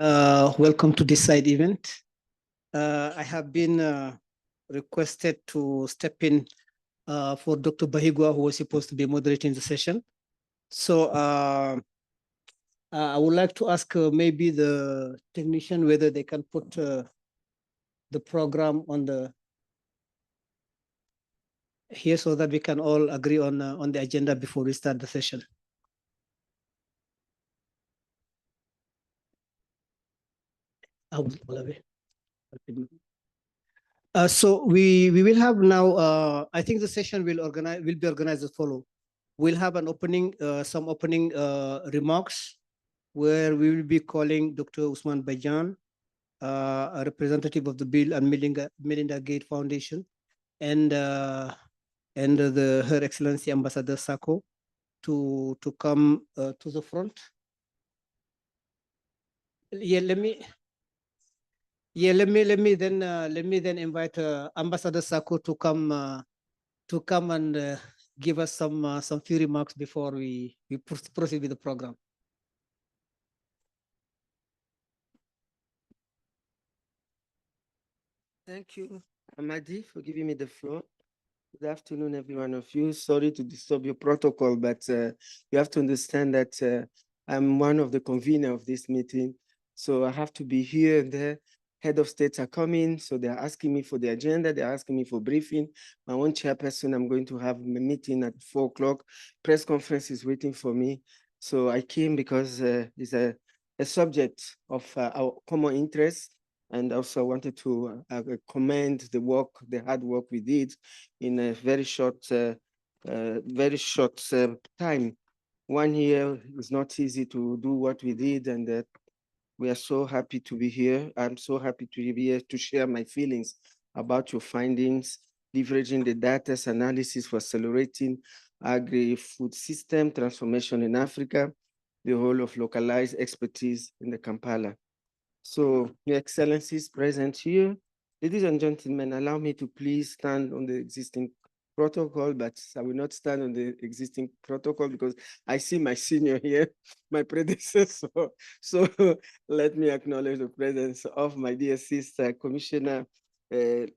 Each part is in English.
Welcome to this side event. I have been requested to step in for Dr. Bahigwa, who was supposed to be moderating the session. So I would like to ask maybe the technician whether they can put the program on the here so that we can all agree on the agenda before we start the session. So we will have now. I think the session will be organized as follow. We'll have an opening, some opening remarks, where we will be calling Dr. Usman Bajan, a representative of the Bill and Melinda Gates Foundation, and Her Excellency Ambassador Sako to come to the front. Yeah, let me then invite Ambassador Sako to come and give us some few remarks before we proceed with the program. Thank you, Amadi, for giving me the floor. Good afternoon, every one of you. Sorry to disturb your protocol, but you have to understand that I'm one of the conveners of this meeting. So I have to be here and there. Head of states are coming, so they're asking me for the agenda. They're asking me for briefing. My own chairperson, I'm going to have a meeting at 4 o'clock. Press conference is waiting for me. So I came because it's a subject of our common interest. And also I wanted to commend the hard work we did in a very short time. 1 year is not easy to do what we did, and we are so happy to be here. I'm so happy to be here to share my feelings about your findings, leveraging the data analysis for accelerating agri-food system transformation in Africa, the role of localized expertise in the Kampala. So, Your Excellencies present here, ladies and gentlemen, allow me to please stand on the existing protocol, but I will not stand on the existing protocol because I see my senior here, my predecessor. So let me acknowledge the presence of my dear sister, Commissioner Rhoda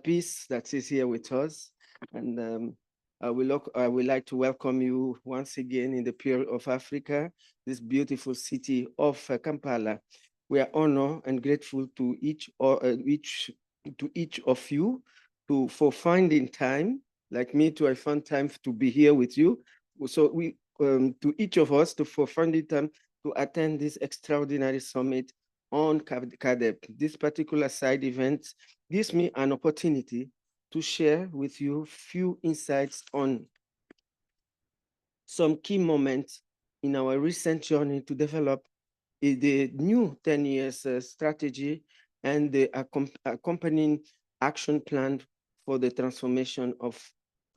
Peace, that is here with us. And I would like to welcome you once again in the Pearl of Africa, this beautiful city of Kampala. We are honored and grateful to each of you for finding time, like me too. I found time to be here with you. So to each of us for finding time to attend this extraordinary summit on CAADP. This particular side event gives me an opportunity to share with you few insights on some key moments in our recent journey to develop the new 10 years strategy and the accompanying action plan for the transformation of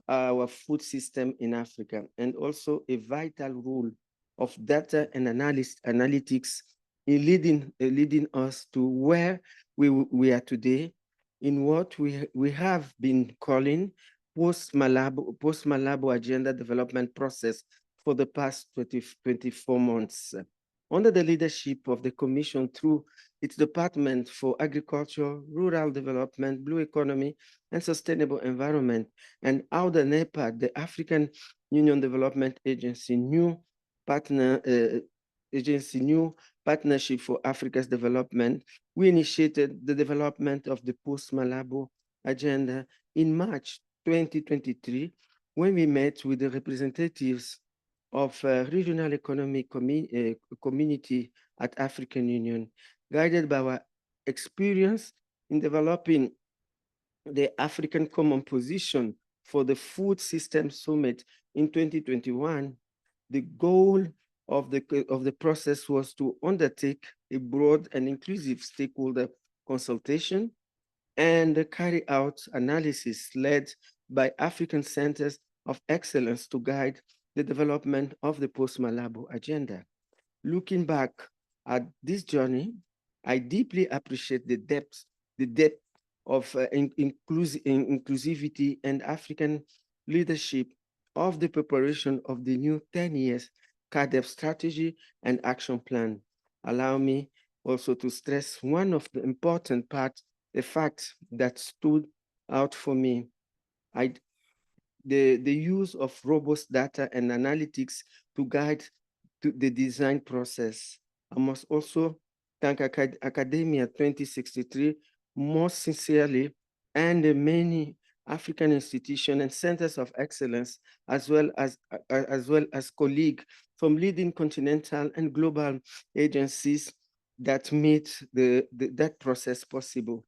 our food system in Africa, and also a vital role of data and analytics in leading us to where we are today in what we have been calling post-Malabo agenda development process for the past 24 months. Under the leadership of the Commission through its Department for Agriculture, Rural Development, Blue Economy, and Sustainable Environment, and AUDA NEPAD, the African Union Development Agency, new partnership for Africa's development, we initiated the development of the post-Malabo agenda in March 2023, when we met with the representatives of regional economic community at African Union, guided by our experience in developing the African Common Position for the Food System Summit in 2021. The goal of the process was to undertake a broad and inclusive stakeholder consultation and carry out analysis led by African Centers of Excellence to guide the development of the post-Malabo agenda. Looking back at this journey, I deeply appreciate the depth of inclusivity and African leadership of the preparation of the new 10 years CAADP strategy and action plan. allow me also to stress one of the important parts, the fact that stood out for me. The use of robust data and analytics to guide the design process. I must also thank Academia 2063 most sincerely, and the many African institutions and centers of excellence, as well as colleagues from leading continental and global agencies that made that process possible.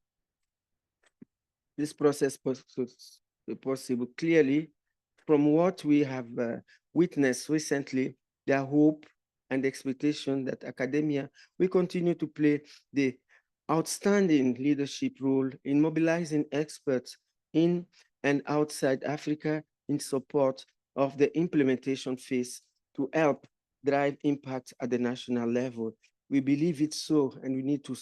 This process possible clearly from what we have witnessed recently, their hope and expectation that academia will continue to play the outstanding leadership role in mobilizing experts in and outside Africa in support of the implementation phase to help drive impact at the national level. We believe it's so, and we need to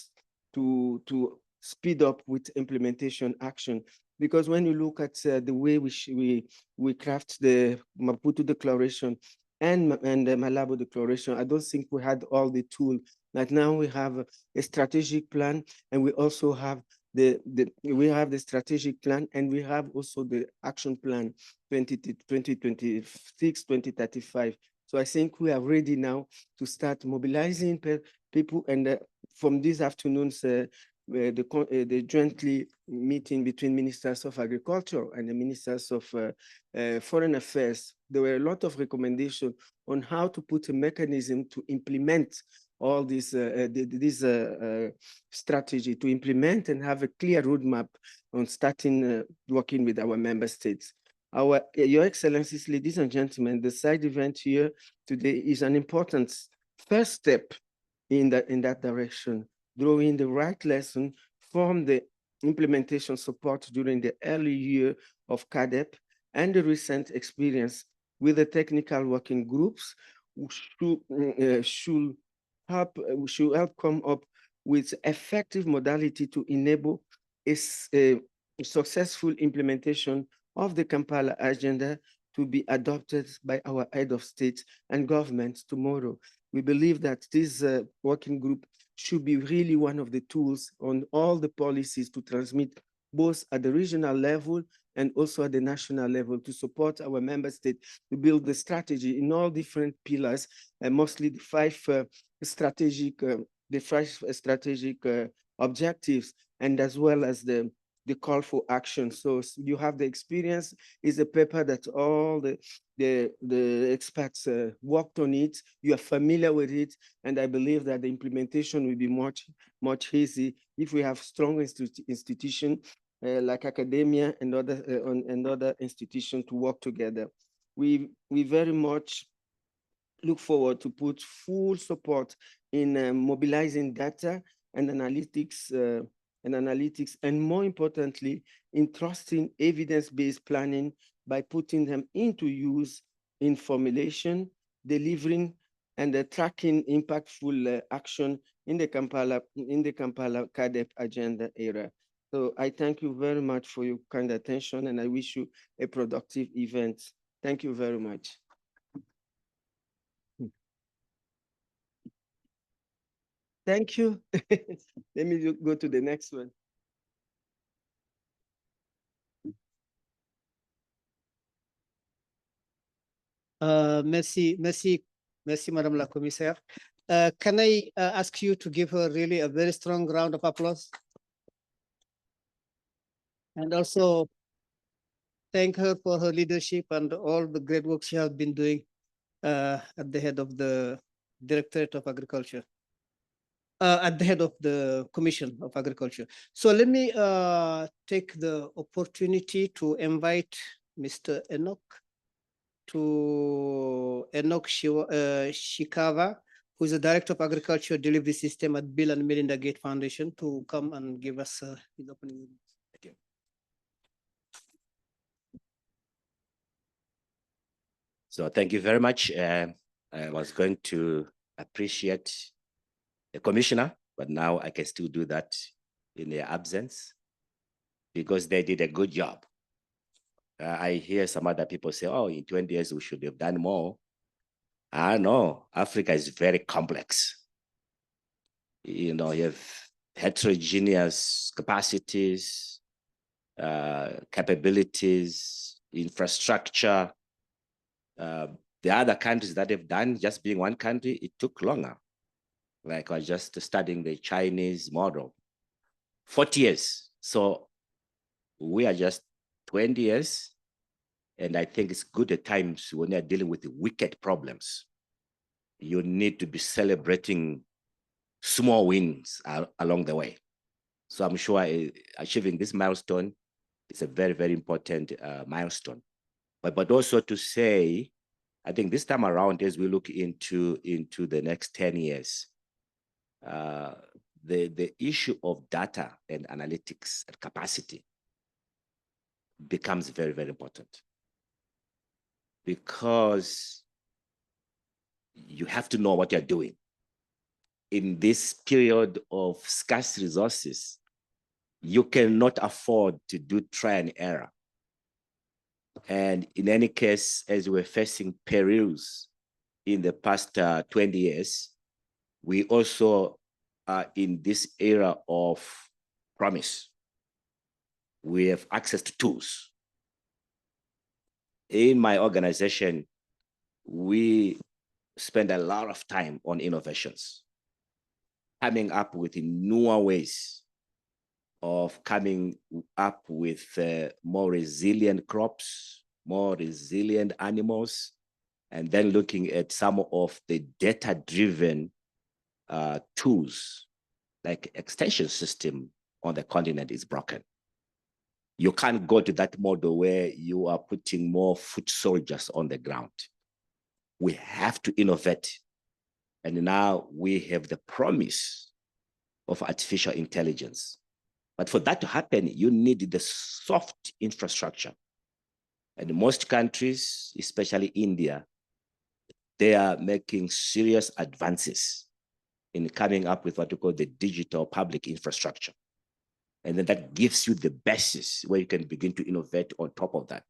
speed up with implementation action. Because when you look at the way we craft the Maputo Declaration and the Malabo Declaration, I don't think we had all the tools. Like now we have a strategic plan, and we also have the strategic plan, and we have also the action plan 2026, 2035. So I think we are ready now to start mobilizing people, and from this afternoon's the jointly meeting between ministers of agriculture and the ministers of foreign affairs, there were a lot of recommendations on how to put a mechanism to implement all this strategy, to implement and have a clear roadmap on starting working with our member states. Your Excellencies, ladies and gentlemen, the side event here today is an important first step in that direction, drawing the right lesson from the implementation support during the early year of CAADP and the recent experience with the technical working groups should help come up with effective modality to enable a successful implementation of the Kampala agenda to be adopted by our head of state and government tomorrow. We believe that this working group should be really one of the tools on all the policies to transmit both at the regional level and also at the national level to support our member state to build the strategy in all different pillars, and mostly the five strategic objectives, and as well as the call for action. So you have the experience. Is a paper that all the experts worked on it. You are familiar with it, and I believe that the implementation will be much easy if we have strong institutions like academia and other institutions to work together. We very much look forward to put full support in mobilizing data and analytics, and more importantly, in trusting evidence-based planning by putting them into use in formulation, delivering, and tracking impactful action in the Kampala CAADP agenda era. So I thank you very much for your kind attention, and I wish you a productive event. Thank you very much. Thank you. Let me go to the next one. Merci, Madame la Commissaire. Can I ask you to give her really a very strong round of applause? And also thank her for her leadership and all the great work she has been doing at the head of the Directorate of Agriculture, at the head of the Commission of Agriculture. So let me take the opportunity to invite Mr. Enoch Shikava, who is the Director of Agriculture Delivery System at Bill and Melinda Gates Foundation, to come and give us his opening remarks. Thank you. So thank you very much. I was going to appreciate the commissioner, but now I can still do that in their absence because they did a good job. I hear some other people say, oh, in 20 years, we should have done more. I know Africa is very complex. You know, you have heterogeneous capacities, capabilities, infrastructure. The other countries that have done, just being one country, it took longer. Like I was just studying the Chinese model, 40 years. So we are just 20 years. And I think it's good at times when you're dealing with wicked problems, you need to be celebrating small wins along the way. So I'm sure achieving this milestone is a very, very important milestone. But also to say, I think this time around, as we look into the next 10 years, the issue of data and analytics and capacity becomes very, very important, because you have to know what you're doing. In this period of scarce resources, you cannot afford to do try and error. And in any case, as we're facing perils in the past 20 years, we also are in this era of promise. We have access to tools. In my organization, we spend a lot of time on innovations, coming up with newer ways of coming up with more resilient crops, more resilient animals, and then looking at some of the data-driven tools, like extension system on the continent is broken. You can't go to that model where you are putting more foot soldiers on the ground. We have to innovate. And now we have the promise of artificial intelligence. But for that to happen, you need the soft infrastructure. And most countries, especially India, they are making serious advances in coming up with what we call the digital public infrastructure. And then that gives you the basis where you can begin to innovate on top of that.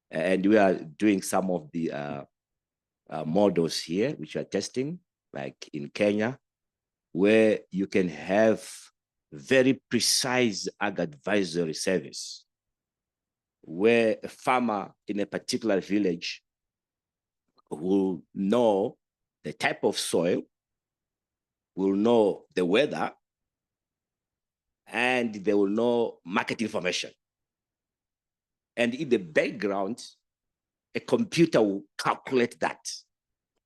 And we are doing some of the models here, which are testing, like in Kenya, where you can have very precise ag advisory service, where a farmer in a particular village will know the type of soil, will know the weather, and they will know market information. And in the background, a computer will calculate that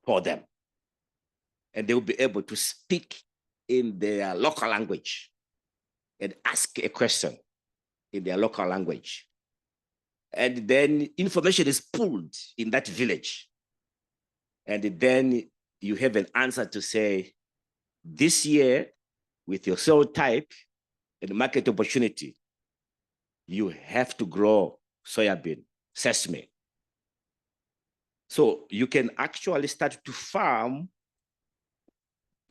for them. And they will be able to speak in their local language and ask a question in their local language. And then information is pulled in that village. And then you have an answer to say, this year, with your soil type and market opportunity, you have to grow soybean, sesame. So you can actually start to farm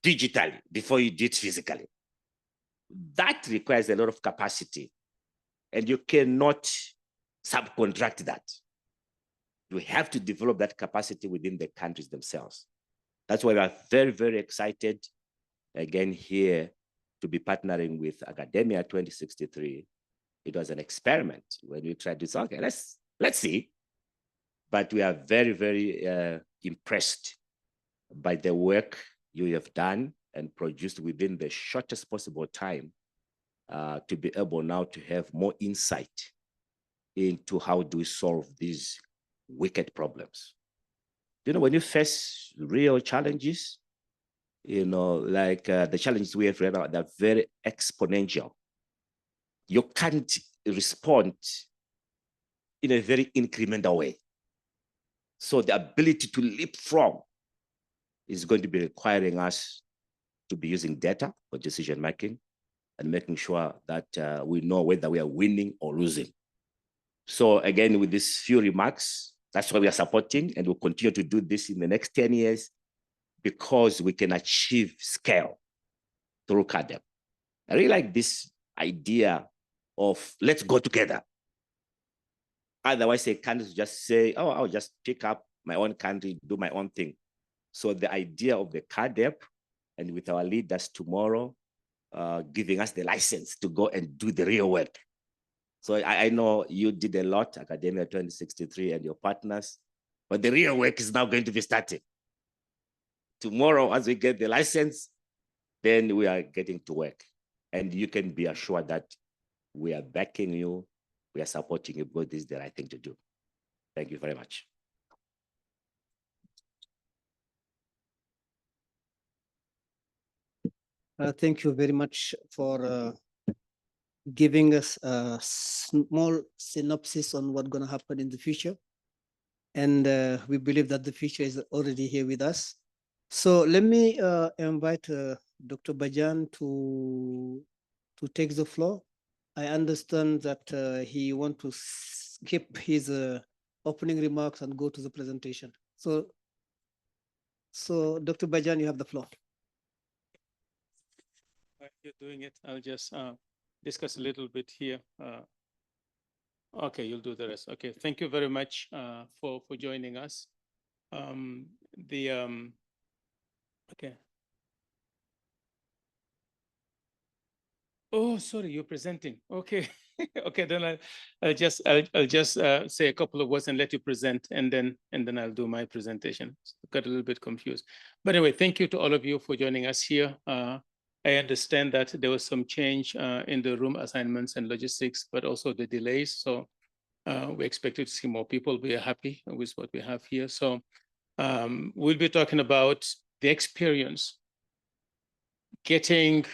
digitally before you do it physically. That requires a lot of capacity, and you cannot subcontract that. You have to develop that capacity within the countries themselves. That's why we are very, very excited, again, here to be partnering with Academia 2063. It was an experiment when we tried to say, okay, let's see. But we are very, very impressed by the work you have done and produced within the shortest possible time to be able now to have more insight into how do we solve these wicked problems. You know, when you face real challenges, you know, like the challenges we have right now, they're very exponential. You can't respond in a very incremental way. So the ability to leapfrog is going to be requiring us to be using data for decision making and making sure that we know whether we are winning or losing. So again, with these few remarks, that's why we are supporting, and we'll continue to do this in the next 10 years because we can achieve scale through CAADP. I really like this idea of let's go together. Otherwise, a country just say, oh, I'll just pick up my own country, do my own thing. So the idea of the CAADP and with our leaders tomorrow, giving us the license to go and do the real work. So I know you did a lot, Academia 2063 and your partners, but the real work is now going to be starting. Tomorrow, as we get the license, then we are getting to work. And you can be assured that we are backing you, we are supporting you, because this is the right thing to do. Thank you very much. Thank you very much for giving us a small synopsis on what's going to happen in the future. And we believe that the future is already here with us. So let me invite Dr. Bajan to take the floor. I understand that he wants to skip his opening remarks and go to the presentation. So Dr. Bajan, you have the floor. While you're doing it, I'll just discuss a little bit here. Okay, you'll do the rest. Okay, thank you very much for joining us. Okay. Oh, sorry, you're presenting. Okay, okay. Then I'll just say a couple of words and let you present, and then I'll do my presentation. Got a little bit confused, but anyway, thank you to all of you for joining us here. I understand that there was some change in the room assignments and logistics, but also the delays. So we expected to see more people. We are happy with what we have here. So we'll be talking about the experience getting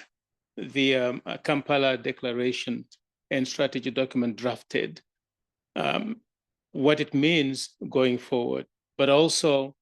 the Kampala Declaration and Strategy document drafted, what it means going forward, but also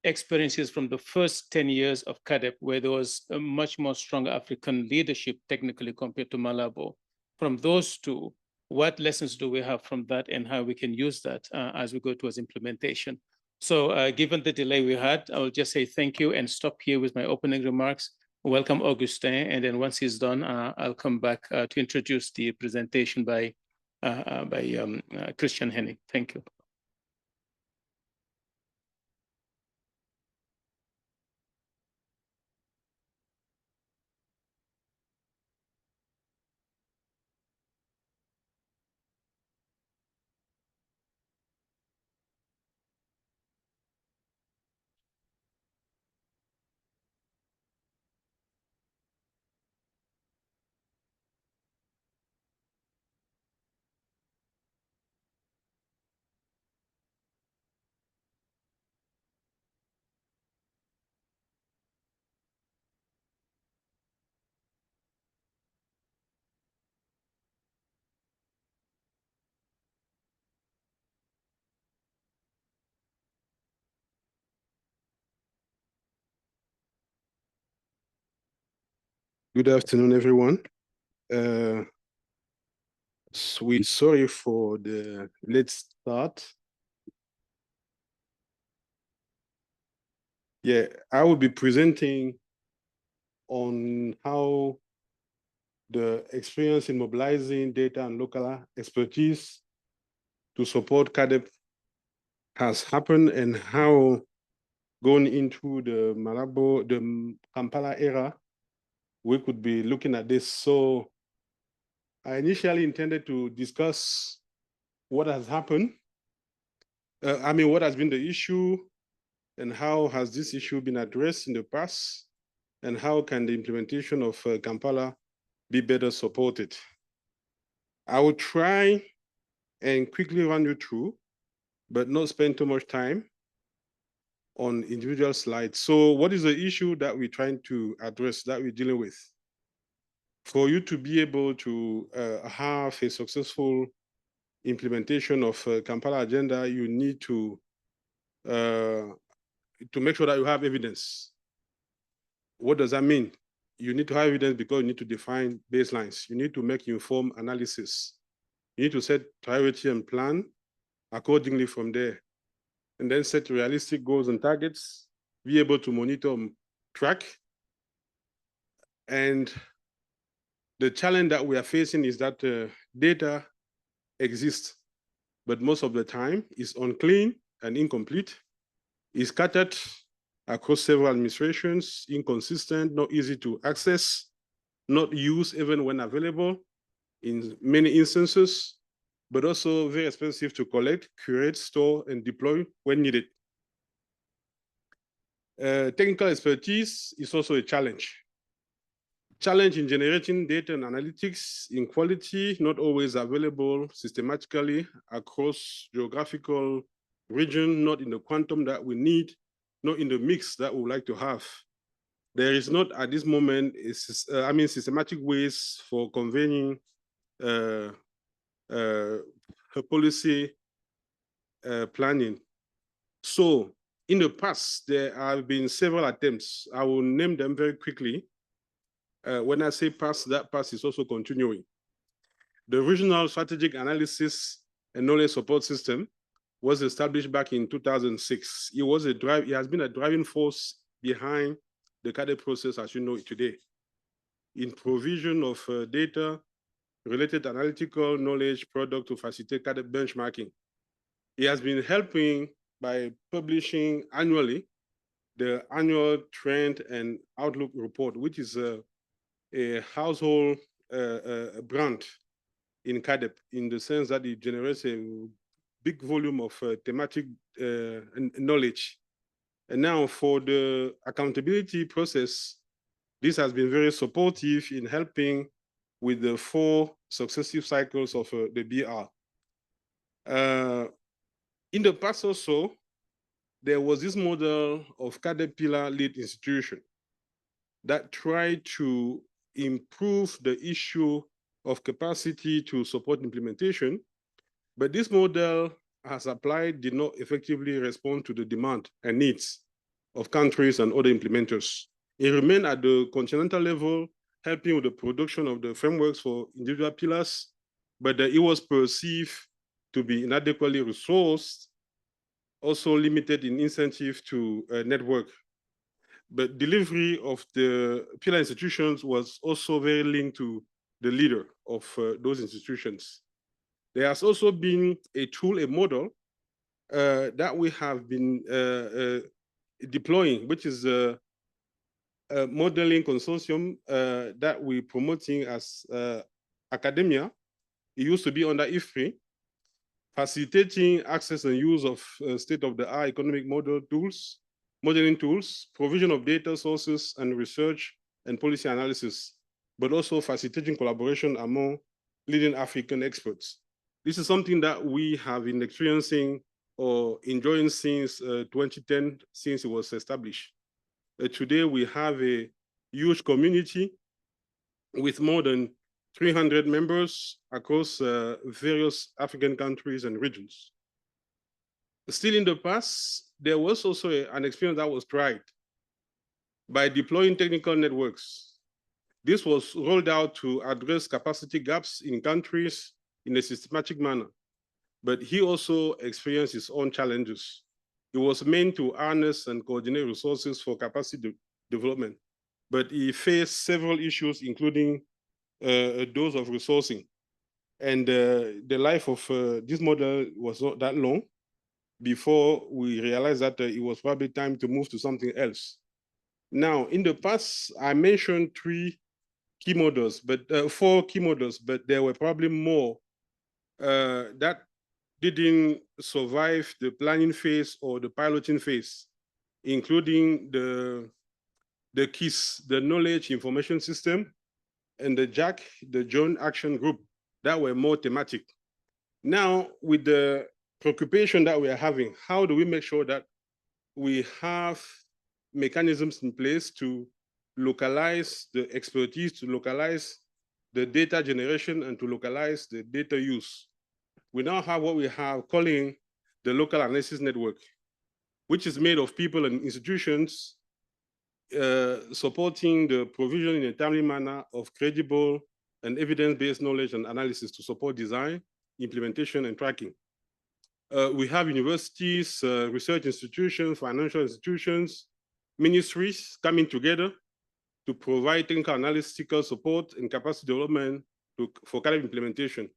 experiences from the first 10 years of CAADP, where there was a much more strong African leadership technically compared to Malabo. From those two, what lessons do we have from that and how we can use that as we go towards implementation? So given the delay we had, I will just say thank you and stop here with my opening remarks. Welcome Augustin, and then once he's done, I'll come back to introduce the presentation by Christian Henning. Thank you. Good afternoon, everyone. We're sorry for the late start. Yeah, I will be presenting on how the experience in mobilizing data and local expertise to support CAADP has happened, and how going into the Kampala era, we could be looking at this. So I initially intended to discuss what has happened. What has been the issue, and how has this issue been addressed in the past, and how can the implementation of Kampala be better supported? I will try and quickly run you through, but not spend too much time on individual slides. So what is the issue that we're trying to address, that we're dealing with? For you to be able to have a successful implementation of Kampala agenda, you need to make sure that you have evidence. What does that mean? You need to have evidence because you need to define baselines. You need to make informed analysis. You need to set priority and plan accordingly from there. And then set realistic goals and targets, be able to monitor and track. And the challenge that we are facing is that data exists, but most of the time is unclean and incomplete, is scattered across several administrations, inconsistent, not easy to access, not used even when available in many instances, but also very expensive to collect, curate, store, and deploy when needed. Technical expertise is also a challenge. Challenge in generating data and analytics in quality, not always available systematically across geographical region, not in the quantum that we need, not in the mix that we would like to have. There is not at this moment, systematic ways for conveying policy planning. So in the past, there have been several attempts. I will name them very quickly. When I say past, that past is also continuing. The Regional Strategic Analysis and Knowledge Support System was established back in 2006. It has been a driving force behind the CAADP process as you know it today, in provision of data, related analytical knowledge product to facilitate CAADP benchmarking. It has been helping by publishing annually the annual trend and outlook report, which is a household brand in CAADP, in the sense that it generates a big volume of thematic knowledge. And now for the accountability process, this has been very supportive in helping with the 4 successive cycles of the BR. In the past also, there was this model of CAADP pillar lead institution that tried to improve the issue of capacity to support implementation, but this model as applied did not effectively respond to the demand and needs of countries and other implementers. It remained at the continental level, helping with the production of the frameworks for individual pillars, but it was perceived to be inadequately resourced, also limited in incentive to network. But delivery of the pillar institutions was also very linked to the leader of those institutions. There has also been a tool, a model that we have been deploying, which is a modeling consortium that we're promoting as academia. It used to be under IFRI, facilitating access and use of state-of-the-art economic modeling tools, provision of data sources and research and policy analysis, but also facilitating collaboration among leading African experts. This is something that we have been experiencing or enjoying since 2010, since it was established. Today, we have a huge community with more than 300 members across various African countries and regions. Still in the past, there was also an experience that was tried by deploying technical networks. This was rolled out to address capacity gaps in countries in a systematic manner, but he also experienced his own challenges. It was meant to harness and coordinate resources for capacity development, but he faced several issues, including those of resourcing. And the life of this model was not that long before we realized that it was probably time to move to something else. Now, in the past, I mentioned 4 key models, but there were probably more that didn't survive the planning phase or the piloting phase, including the KISS, the Knowledge Information System, and the JAC, the Joint Action Group, that were more thematic. Now, with the preoccupation that we are having, how do we make sure that we have mechanisms in place to localize the expertise, to localize the data generation, and to localize the data use? We now have what we have calling the Local Analysis Network, which is made of people and institutions supporting the provision in a timely manner of credible and evidence-based knowledge and analysis to support design, implementation, and tracking. We have universities, research institutions, financial institutions, ministries coming together to provide technical analytical support and capacity development for CAADP implementation.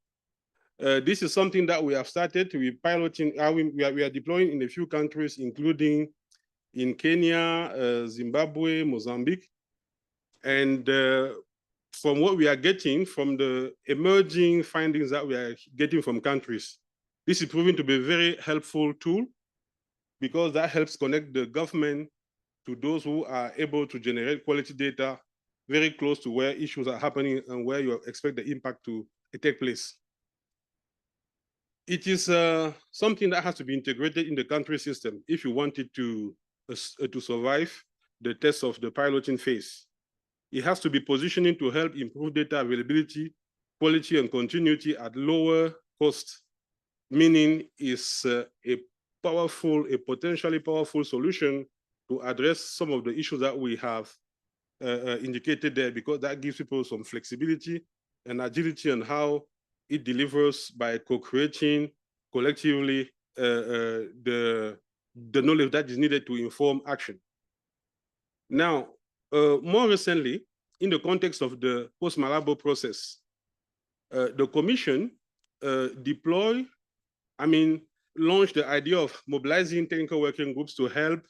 This is something that we have started. We're piloting, we are deploying in a few countries, including in Kenya, Zimbabwe, Mozambique. And from what we are getting from the emerging findings that we are getting from countries, this is proving to be a very helpful tool because that helps connect the government to those who are able to generate quality data very close to where issues are happening and where you expect the impact to take place. It is something that has to be integrated in the country system if you want it to survive the test of the piloting phase. It has to be positioning to help improve data availability, quality, and continuity at lower cost, meaning it's a potentially powerful solution to address some of the issues that we have indicated there, because that gives people some flexibility and agility on how it delivers by co-creating collectively the knowledge that is needed to inform action. Now, more recently, in the context of the post-Malabo process, the Commission launched the idea of mobilizing technical working groups to help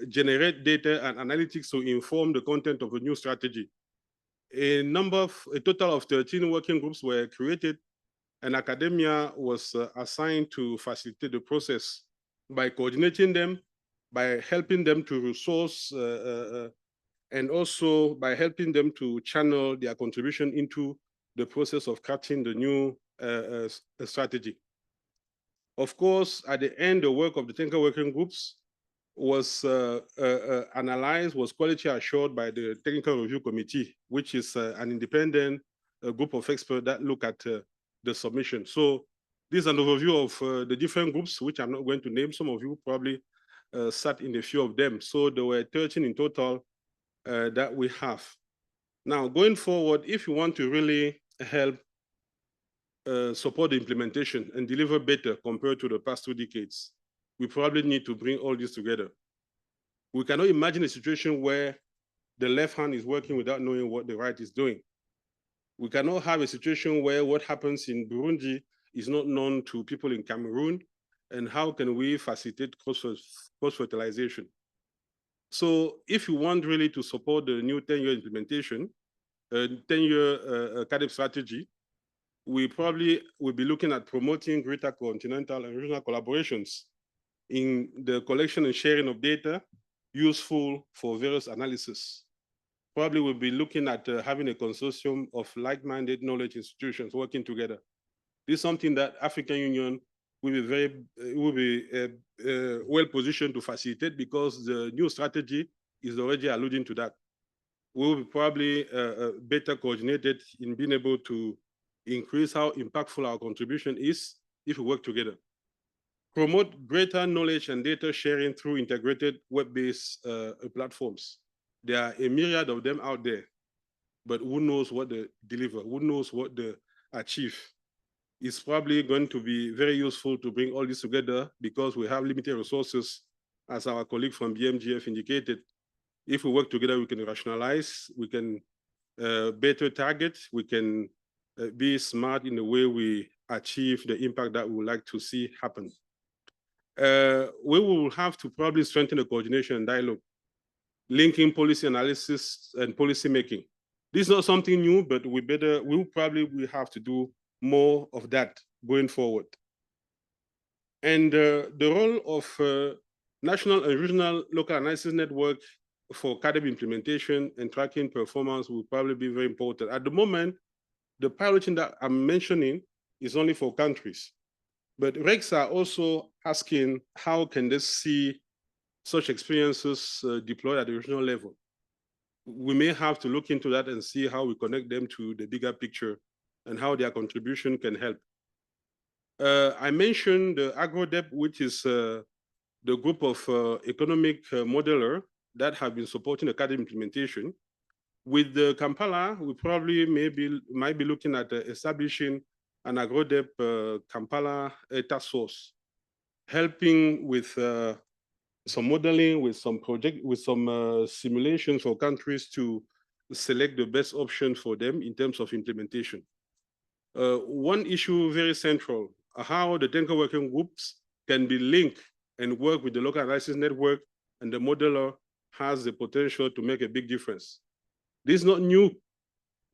generate data and analytics to inform the content of a new strategy. A total of 13 working groups were created, and academia was assigned to facilitate the process by coordinating them, by helping them to resource, and also by helping them to channel their contribution into the process of crafting the new strategy. Of course, at the end, the work of the technical working groups was analyzed, was quality assured by the Technical Review Committee, which is an independent group of experts that look at the submission. So this is an overview of the different groups, which I'm not going to name. Some of you probably sat in a few of them. So there were 13 in total that we have. Now, going forward, if you want to really help support the implementation and deliver better compared to the past 2 decades, we probably need to bring all this together. We cannot imagine a situation where the left hand is working without knowing what the right is doing. We cannot have a situation where what happens in Burundi is not known to people in Cameroon, and how can we facilitate cross-fertilization? So if you want really to support the new 10-year implementation, 10-year CAADP strategy, we probably will be looking at promoting greater continental and regional collaborations in the collection and sharing of data useful for various analysis. Probably we'll be looking at having a consortium of like-minded knowledge institutions working together. This is something that African Union will be well positioned to facilitate, because the new strategy is already alluding to that. We will be probably better coordinated in being able to increase how impactful our contribution is if we work together. Promote greater knowledge and data sharing through integrated web-based platforms. There are a myriad of them out there, but who knows what they deliver? Who knows what they achieve? It's probably going to be very useful to bring all this together, because we have limited resources, as our colleague from BMGF indicated. If we work together, we can rationalize, we can better target, we can be smart in the way we achieve the impact that we would like to see happen. We will have to probably strengthen the coordination and dialogue, linking policy analysis and policy making. This is not something new, but we will have to do more of that going forward. And the role of national and regional local analysis network for CAADP implementation and tracking performance will probably be very important. At the moment, the piloting that I'm mentioning is only for countries, but ReSAKSS are also asking how can they see such experiences deployed at the regional level. We may have to look into that and see how we connect them to the bigger picture and how their contribution can help. I mentioned the AgroDep, which is the group of economic modeler that have been supporting the CAADP implementation. With the Kampala, we probably might be looking at establishing an AgroDep Kampala task force, helping with some modeling, with some simulations for countries to select the best option for them in terms of implementation. One issue very central, how the technical working groups can be linked and work with the local analysis network, and the modeler has the potential to make a big difference. This is not new,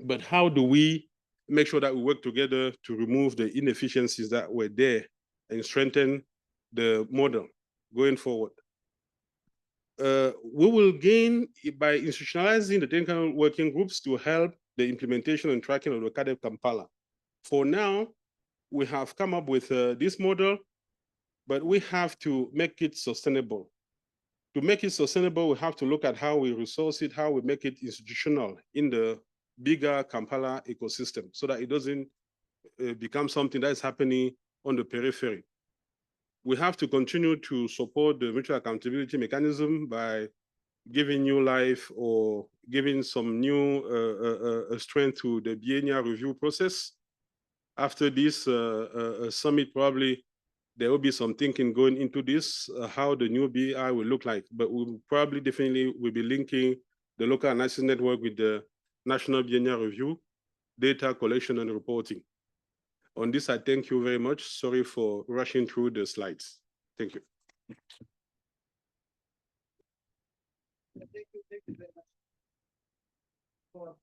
but how do we make sure that we work together to remove the inefficiencies that were there and strengthen the model going forward? We will gain by institutionalizing the technical working groups to help the implementation and tracking of the CAADP Kampala. For now, we have come up with this model, but we have to make it sustainable. To make it sustainable, we have to look at how we resource it, how we make it institutional in the bigger Kampala ecosystem so that it doesn't become something that is happening on the periphery. We have to continue to support the mutual accountability mechanism by giving new life or giving some new strength to the biennial review process. After this summit, probably there will be some thinking going into this, how the new BI will look like, but we probably definitely will be linking the local analysis network with the National Biennial Review, data collection and reporting. On this, I thank you very much. Sorry for rushing through the slides. Thank you. Thank you very much for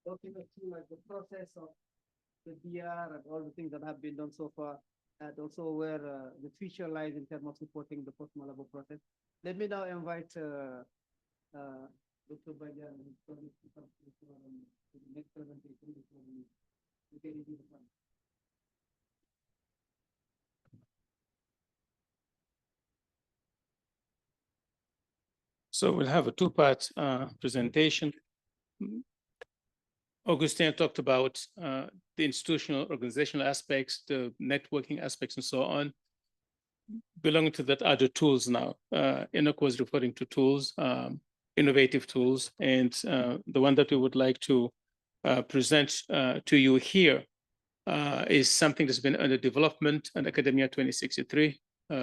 talking us through the process of the DR and all the things that have been done so far, and also where the future lies in terms of supporting the post-Malabo process. Let me now invite Dr. Bajan to the next presentation before we get into the fund. So we'll have a two-part presentation. Augustine talked about the institutional organizational aspects, the networking aspects, and so on. Belonging to that are the tools now. Enoch was referring to tools, innovative tools, and the one that we would like to present to you here is something that's been under development in Academia 2063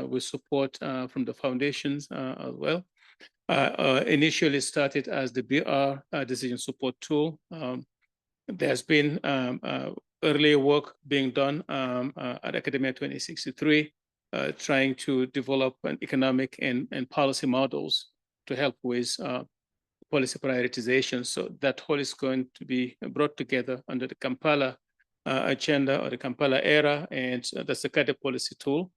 with support from the foundations as well. Initially started as the BR decision support tool. There's been earlier work being done at Academia 2063, trying to develop an economic and policy models to help with policy prioritization. So that whole is going to be brought together under the Kampala agenda or the Kampala era, and that's the CAADP Policy Tool.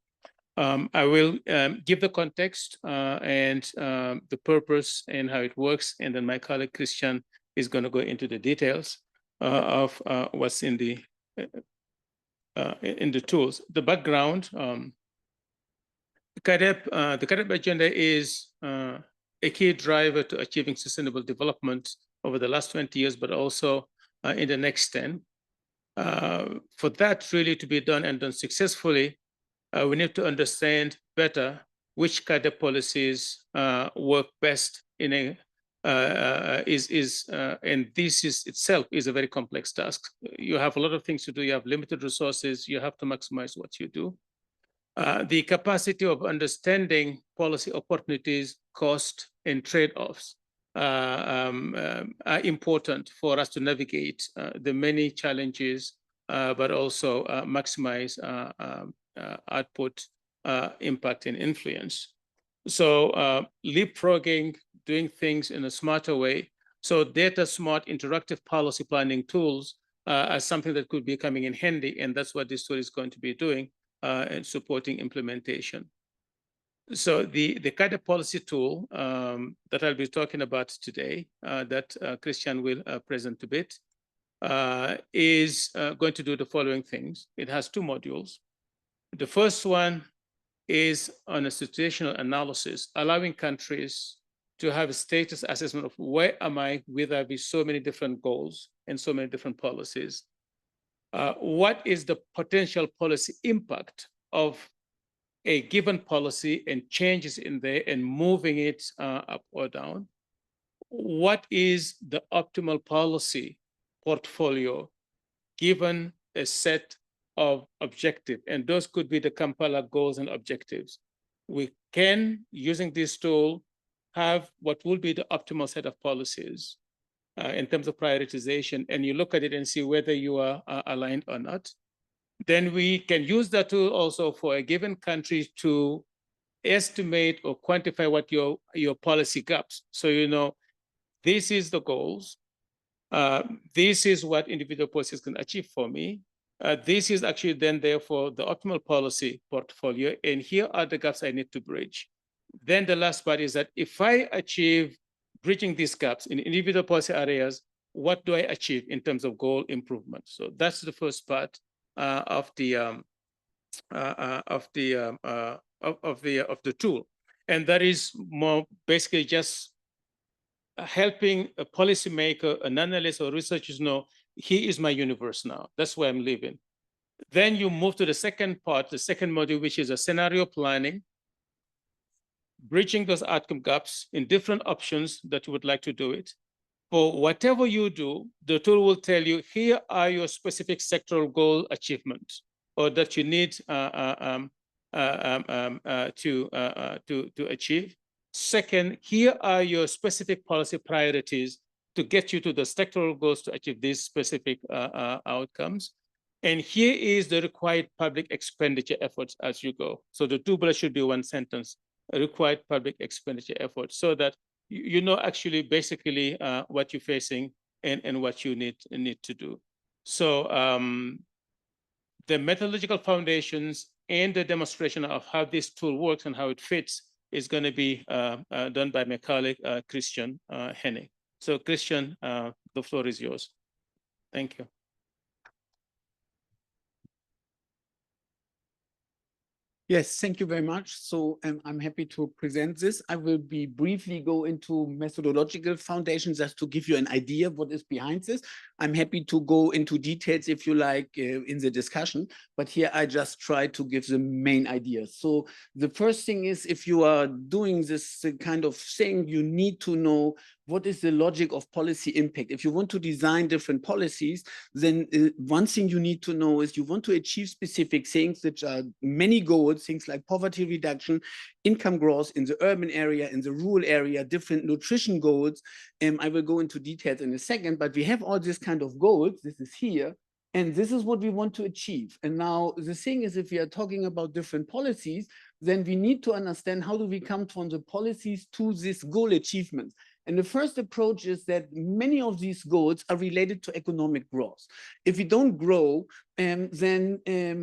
I will give the context and the purpose and how it works, and then my colleague Christian is going to go into the details of what's in the tools. The background, the CAADP agenda is a key driver to achieving sustainable development over the last 20 years, but also in the next 10. For that really to be done and done successfully, we need to understand better which CAADP policies work best in a and this is itself is a very complex task. You have a lot of things to do. You have limited resources. You have to maximize what you do. The capacity of understanding policy opportunities, cost, and trade-offs are important for us to navigate the many challenges, but also maximize output, impact, and influence. So leapfrogging, doing things in a smarter way. So data smart interactive policy planning tools are something that could be coming in handy, and that's what this tool is going to be doing and supporting implementation. So the CAADP policy tool that I'll be talking about today, that Christian will present a bit, is going to do the following things. It has two modules. The first one is on a situational analysis, allowing countries to have a status assessment of where am I with so many different goals and so many different policies. What is the potential policy impact of a given policy and changes in there and moving it up or down? What is the optimal policy portfolio given a set of objectives? And those could be the Kampala goals and objectives. We can, using this tool, have what will be the optimal set of policies in terms of prioritization, and you look at it and see whether you are aligned or not. Then we can use that tool also for a given country to estimate or quantify what your policy gaps. So, you know, this is the goals. This is what individual policies can achieve for me. This is actually then therefore the optimal policy portfolio. And here are the gaps I need to bridge. Then the last part is that if I achieve bridging these gaps in individual policy areas, what do I achieve in terms of goal improvement? So that's the first part of the tool, and that is more basically just helping a policymaker, an analyst, or researchers know, here is my universe now. That's where I'm living. Then you move to the second part, the second module, which is a scenario planning, bridging those outcome gaps in different options that you would like to do it. For whatever you do, the tool will tell you, here are your specific sectoral goal achievements, or that you need to achieve. Second, here are your specific policy priorities to get you to the sectoral goals to achieve these specific outcomes. And here is the required public expenditure efforts as you go. So the two bullets should be one sentence, required public expenditure efforts, so that you know actually basically what you're facing and what you need to do. So the methodological foundations and the demonstration of how this tool works and how it fits is going to be done by my colleague, Christian Hennig. So Christian, the floor is yours. Thank you. Yes, thank you very much. So I'm happy to present this. I will briefly go into methodological foundations just to give you an idea of what is behind this. I'm happy to go into details if you like in the discussion, but here I just try to give the main ideas. So the first thing is, if you are doing this kind of thing, you need to know what is the logic of policy impact. If you want to design different policies, then one thing you need to know is you want to achieve specific things, which are many goals, things like poverty reduction, income growth in the urban area, in the rural area, different nutrition goals. I will go into details in a second, but we have all these kind of goals. This is here. And this is what we want to achieve. And now the thing is, if we are talking about different policies, then we need to understand how do we come from the policies to this goal achievement. And the first approach is that many of these goals are related to economic growth. If we don't grow, then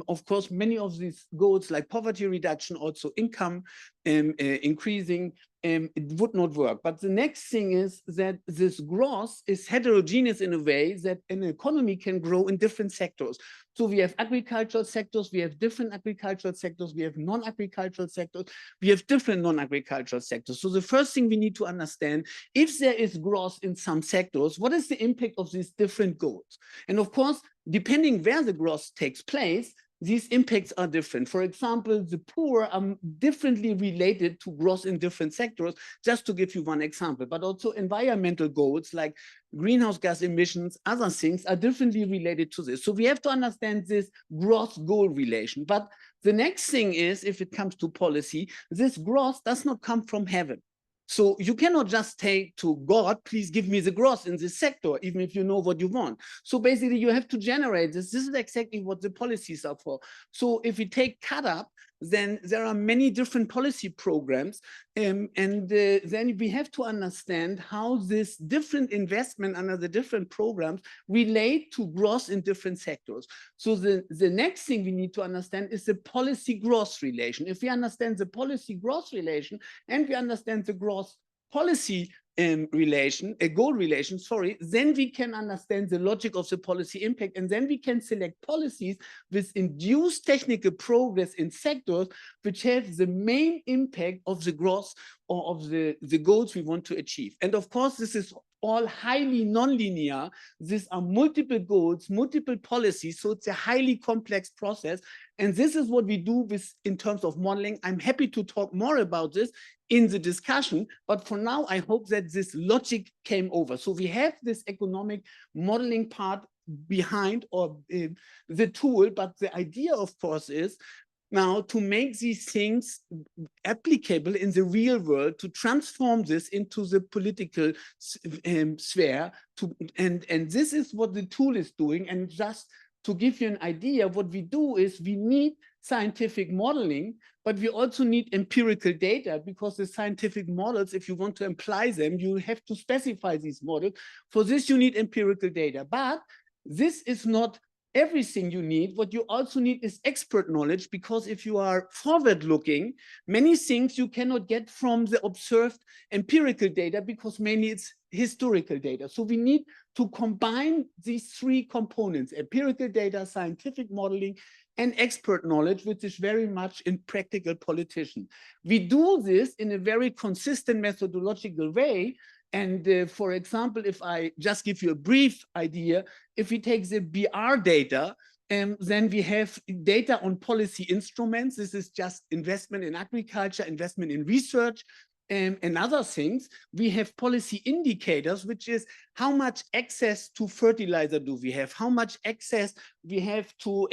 of course, many of these goals like poverty reduction, also income increasing, it would not work. But the next thing is that this growth is heterogeneous in a way that an economy can grow in different sectors. So we have agricultural sectors, we have different agricultural sectors, we have non-agricultural sectors, we have different non-agricultural sectors. So the first thing we need to understand, if there is growth in some sectors, what is the impact of these different goals? And of course, depending where the growth takes place, these impacts are different. For example, the poor are differently related to growth in different sectors, just to give you one example, but also environmental goals like greenhouse gas emissions, other things are differently related to this. So we have to understand this growth goal relation. But the next thing is, if it comes to policy, this growth does not come from heaven. So you cannot just say to God, please give me the growth in this sector, even if you know what you want. So basically you have to generate this. This is exactly what the policies are for. So if we take CAADP, then there are many different policy programs. Then we have to understand how this different investment under the different programs relate to growth in different sectors. So the next thing we need to understand is the policy growth relation. If we understand the policy growth relation and we understand the growth policy relation, a goal relation, sorry, then we can understand the logic of the policy impact, and then we can select policies with induced technical progress in sectors which have the main impact of the growth or of the goals we want to achieve. And of course, this is all highly nonlinear. These are multiple goals, multiple policies, so it's a highly complex process. And this is what we do with in terms of modeling. I'm happy to talk more about this in the discussion, but for now, I hope that this logic came over. So we have this economic modeling part behind or the tool, but the idea, of course, is now to make these things applicable in the real world, to transform this into the political sphere. And this is what the tool is doing. And just to give you an idea, what we do is we need scientific modeling, but we also need empirical data, because the scientific models, if you want to apply them, you have to specify these models. For this, you need empirical data. But this is not everything you need. What you also need is expert knowledge, because if you are forward-looking, many things you cannot get from the observed empirical data, because mainly it's historical data. So we need to combine these three components: empirical data, scientific modeling, and expert knowledge, which is very much in practical politician. We do this in a very consistent methodological way. And for example, if I just give you a brief idea, if we take the BR data, then we have data on policy instruments. This is just investment in agriculture, investment in research, and other things. We have policy indicators, which is how much access to fertilizer do we have, how much access we have to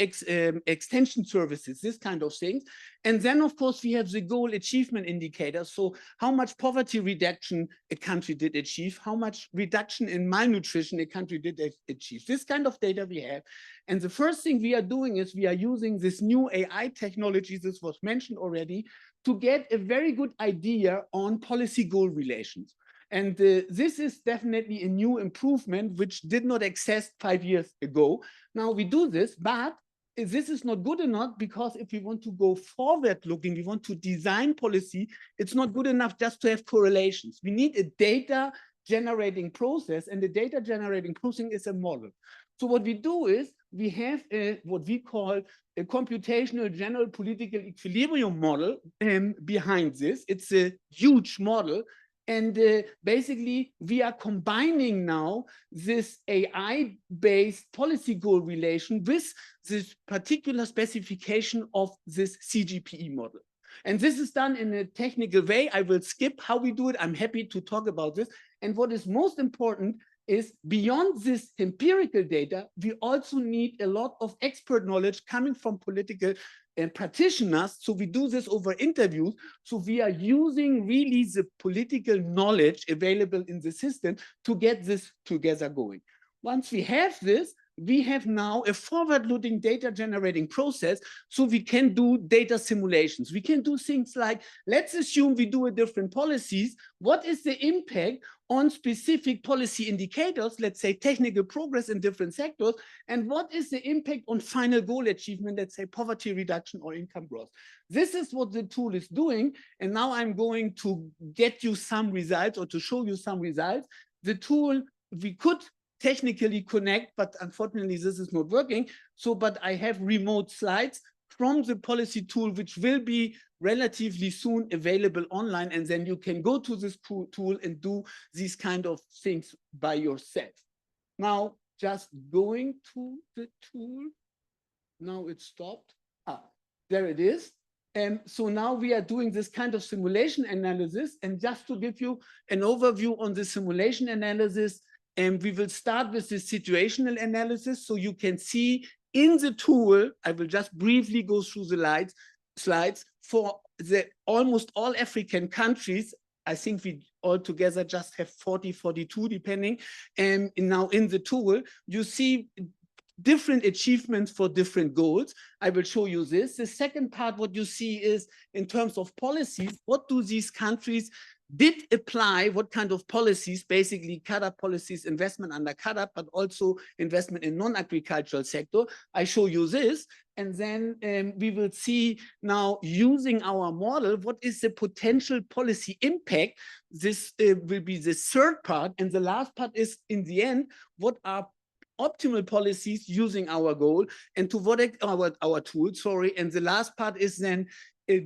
extension services, this kind of things. And then, of course, we have the goal achievement indicators. So how much poverty reduction a country did achieve, how much reduction in malnutrition a country did achieve. This kind of data we have. And the first thing we are doing is we are using this new AI technology, this was mentioned already, to get a very good idea on policy goal relations. And this is definitely a new improvement, which did not exist 5 years ago. Now we do this, but this is not good enough, because if we want to go forward looking, we want to design policy, it's not good enough just to have correlations. We need a data generating process, and the data generating process is a model. So what we do is we have what we call a computational general political equilibrium model behind this. It's a huge model. And basically, we are combining now this AI-based policy goal relation with this particular specification of this CGPE model. And this is done in a technical way. I will skip how we do it. I'm happy to talk about this. And what is most important is, beyond this empirical data, we also need a lot of expert knowledge coming from political practitioners. So we do this over interviews. So we are using really the political knowledge available in the system to get this together going. Once we have this, we have now a forward-looking data generating process, so we can do data simulations. We can do things like, let's assume we do a different policies. What is the impact on specific policy indicators, let's say technical progress in different sectors, and what is the impact on final goal achievement, let's say poverty reduction or income growth. This is what the tool is doing, and now I'm going to get you some results, or to show you some results. The tool, we could technically connect, but unfortunately this is not working. So, but I have remote slides from the policy tool, which will be relatively soon available online, and then you can go to this tool and do these kind of things by yourself. Now, just going to the tool. Now it stopped. There it is. And so now we are doing this kind of simulation analysis. And just to give you an overview on the simulation analysis, and we will start with the situational analysis. So you can see in the tool, I will just briefly go through the slides for the almost all African countries. I think we all together just have 40, 42 depending. And now in the tool, you see different achievements for different goals. I will show you this. The second part, what you see is in terms of policies, what do these countries did apply, what kind of policies, basically CAADP policies, investment under CAADP, but also investment in non-agricultural sector. I show you this, and then we will see now, using our model, what is the potential policy impact. This will be the third part, and the last part is, in the end, what are optimal policies using our goal, and to what our tool, sorry. And the last part is then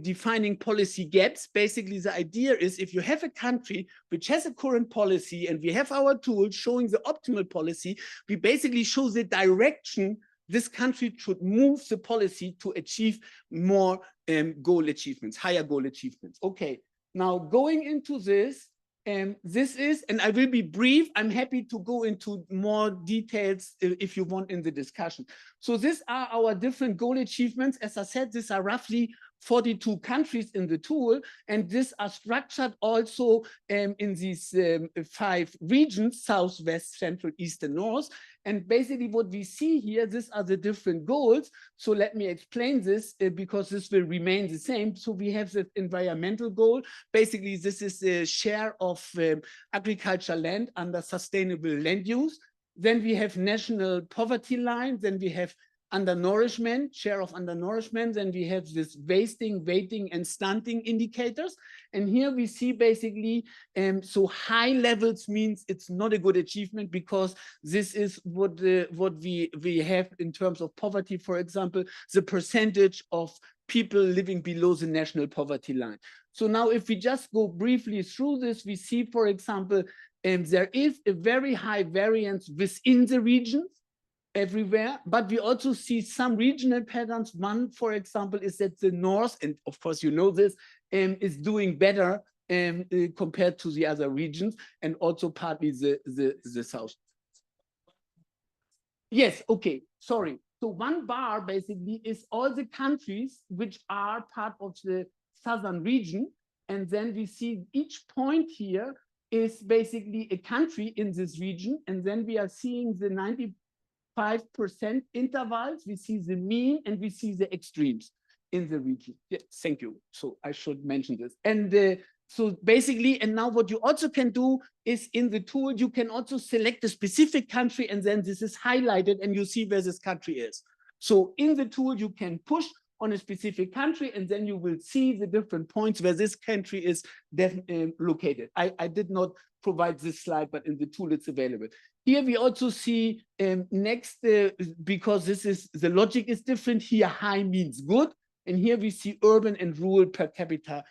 defining policy gaps. Basically, the idea is, if you have a country which has a current policy and we have our tool showing the optimal policy, we basically show the direction this country should move the policy to achieve more goal achievements, higher goal achievements. Okay, now going into this, this is, and I will be brief, I'm happy to go into more details if you want in the discussion. So these are our different goal achievements. As I said, these are roughly 42 countries in the tool, and these are structured also in these 5 regions, South, West, Central, East, and North. And basically what we see here, these are the different goals. So let me explain this because this will remain the same. So we have the environmental goal. Basically, this is the share of agricultural land under sustainable land use. Then we have national poverty line. Then we have undernourishment, share of undernourishment. Then we have this wasting, weighting, and stunting indicators. And here we see basically, so high levels means it's not a good achievement because this is what we have in terms of poverty, for example, the percentage of people living below the national poverty line. So now if we just go briefly through this, we see, for example, there is a very high variance within the regions everywhere, but we also see some regional patterns. One, for example, is that the North, and of course you know this, is doing better compared to the other regions, and also partly the South. Yes, okay, sorry. So one bar basically is all the countries which are part of the southern region, and then we see each point here is basically a country in this region, and then we are seeing the 95% intervals, we see the mean, and we see the extremes in the region. Yeah, thank you. So I should mention this. And so basically, and now what you also can do is in the tool, you can also select a specific country, and then this is highlighted and you see where this country is. So in the tool, you can push on a specific country, and then you will see the different points where this country is located. I did not provide this slide, but in the tool it's available. Here we also see next, because this is, the logic is different. Here high means good, and here we see urban and rural per capita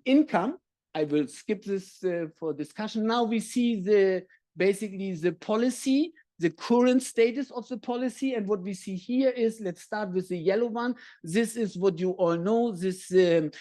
income. I will skip this for discussion. Now we see basically the policy, the current status of the policy. And what we see here is, let's start with the yellow one. This is what you all know, this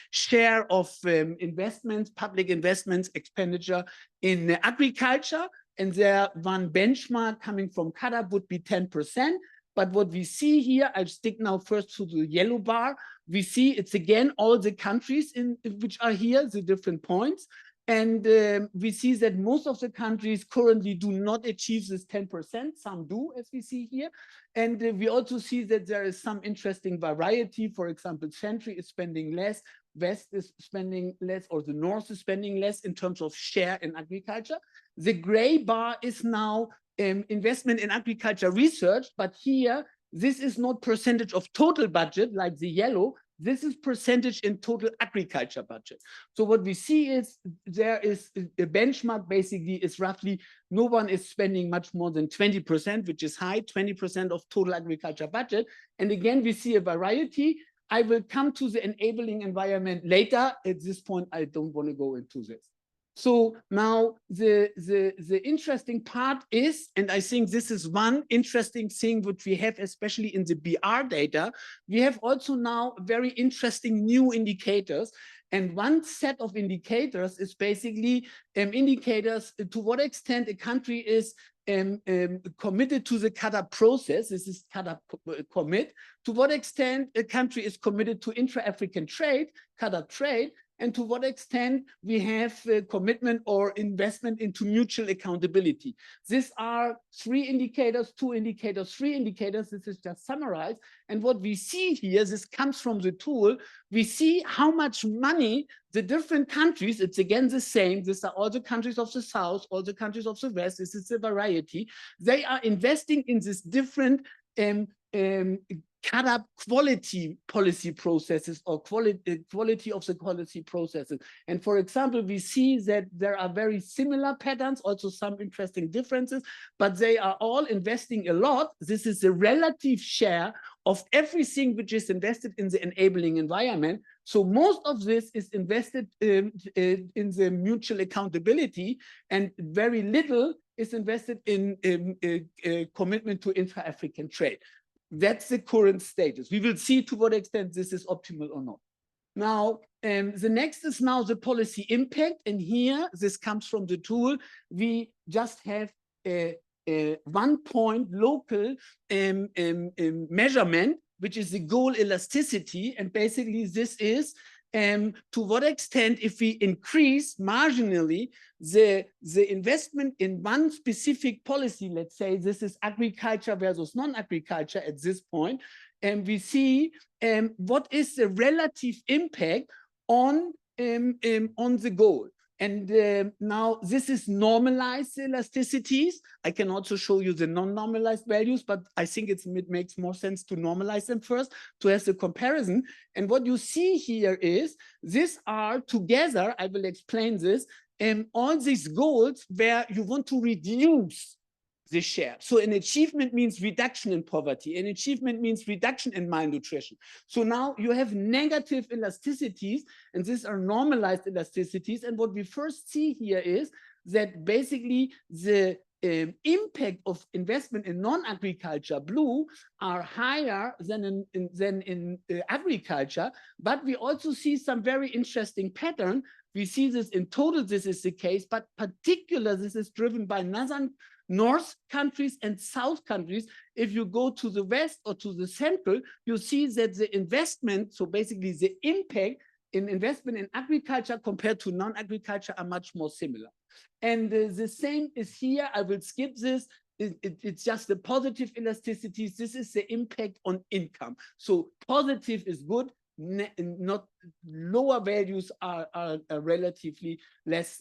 share of investments, public investments, expenditure in agriculture. And there one benchmark coming from CAADP would be 10%. But what we see here, I'll stick now first to the yellow bar. We see it's again all the countries which are here, the different points. And we see that most of the countries currently do not achieve this 10%. Some do, as we see here. And we also see that there is some interesting variety. For example, Central is spending less, West is spending less, or the North is spending less in terms of share in agriculture. The gray bar is now investment in agriculture research, but here, this is not percentage of total budget like the yellow. This is percentage in total agriculture budget. So what we see is there is a benchmark basically is roughly no one is spending much more than 20%, which is high, 20% of total agriculture budget. And again, we see a variety. I will come to the enabling environment later. At this point, I don't want to go into this. So now the interesting part is, and I think this is one interesting thing which we have, especially in the BR data, we have also now very interesting new indicators. And one set of indicators is basically indicators to what extent a country is committed to the CAADP process. This is CAADP commit. To what extent a country is committed to intra-African trade, CAADP trade, and to what extent we have commitment or investment into mutual accountability. These are 3 indicators, 2 indicators, 3 indicators. This is just summarized. And what we see here, this comes from the tool, we see how much money the different countries, it's again the same, these are all the countries of the South, all the countries of the West, this is a variety, they are investing in this different CAADP quality policy processes or quality of the policy processes. And for example, we see that there are very similar patterns, also some interesting differences, but they are all investing a lot. This is the relative share of everything which is invested in the enabling environment. So most of this is invested in the mutual accountability, and very little is invested in commitment to intra-African trade. That's the current status. We will see to what extent this is optimal or not. Now, the next is now the policy impact. And here, this comes from the tool. We just have a 1-point local measurement which is the goal elasticity. And basically this is to what extent, if we increase marginally the investment in one specific policy, let's say this is agriculture versus non-agriculture at this point, and we see what is the relative impact on the goal. And now this is normalized elasticities. I can also show you the non-normalized values, but I think it makes more sense to normalize them first to have the comparison. And what you see here is these are together, I will explain this, all these goals where you want to reduce the share. So an achievement means reduction in poverty. An achievement means reduction in malnutrition. So now you have negative elasticities, and these are normalized elasticities. And what we first see here is that basically the impact of investment in non-agriculture, blue, are higher than in agriculture. But we also see some very interesting pattern. We see this in total, this is the case, but particular, this is driven by North countries and South countries. If you go to the West or to the Central, you see that the investment, so basically the impact in investment in agriculture compared to non-agriculture are much more similar. And the same is here. I will skip this. It's just the positive elasticities. This is the impact on income. So positive is good. Not lower values are relatively less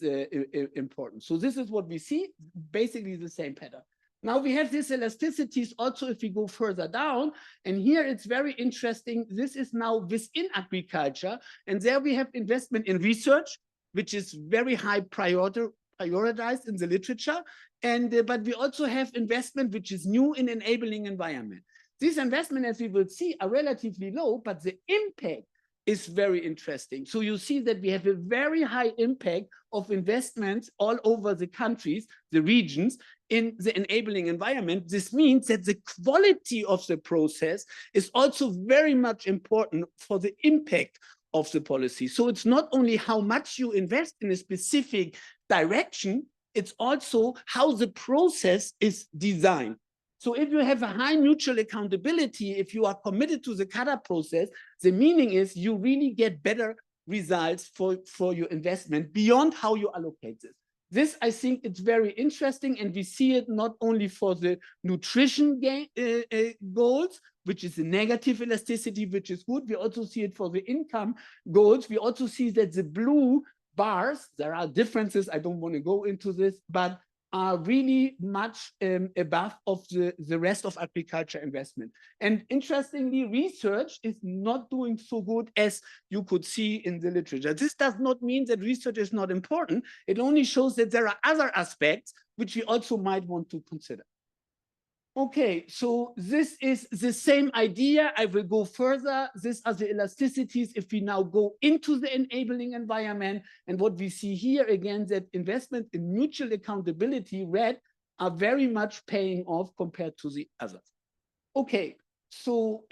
important. So this is what we see, basically the same pattern. Now we have these elasticities also if we go further down, and here it's very interesting. This is now within agriculture, and there we have investment in research, which is very high prioritized in the literature, and but we also have investment which is new in enabling environment. These investments, as we will see, are relatively low, but the impact is very interesting. So you see that we have a very high impact of investments all over the countries, the regions, in the enabling environment. This means that the quality of the process is also very much important for the impact of the policy. So it's not only how much you invest in a specific direction, it's also how the process is designed. So if you have a high mutual accountability, if you are committed to the CAADP process, the meaning is you really get better results for your investment beyond how you allocate this. This, I think, it's very interesting, and we see it not only for the nutrition goals, which is a negative elasticity, which is good. We also see it for the income goals. We also see that the blue bars, there are differences, I don't want to go into this, but are really much above of the rest of agriculture investment. And interestingly, research is not doing so good as you could see in the literature. This does not mean that research is not important. It only shows that there are other aspects which we also might want to consider. Okay, so this is the same idea. I will go further. These are the elasticities if we now go into the enabling environment. And what we see here again, that investment in mutual accountability, red, are very much paying off compared to the others. Okay, so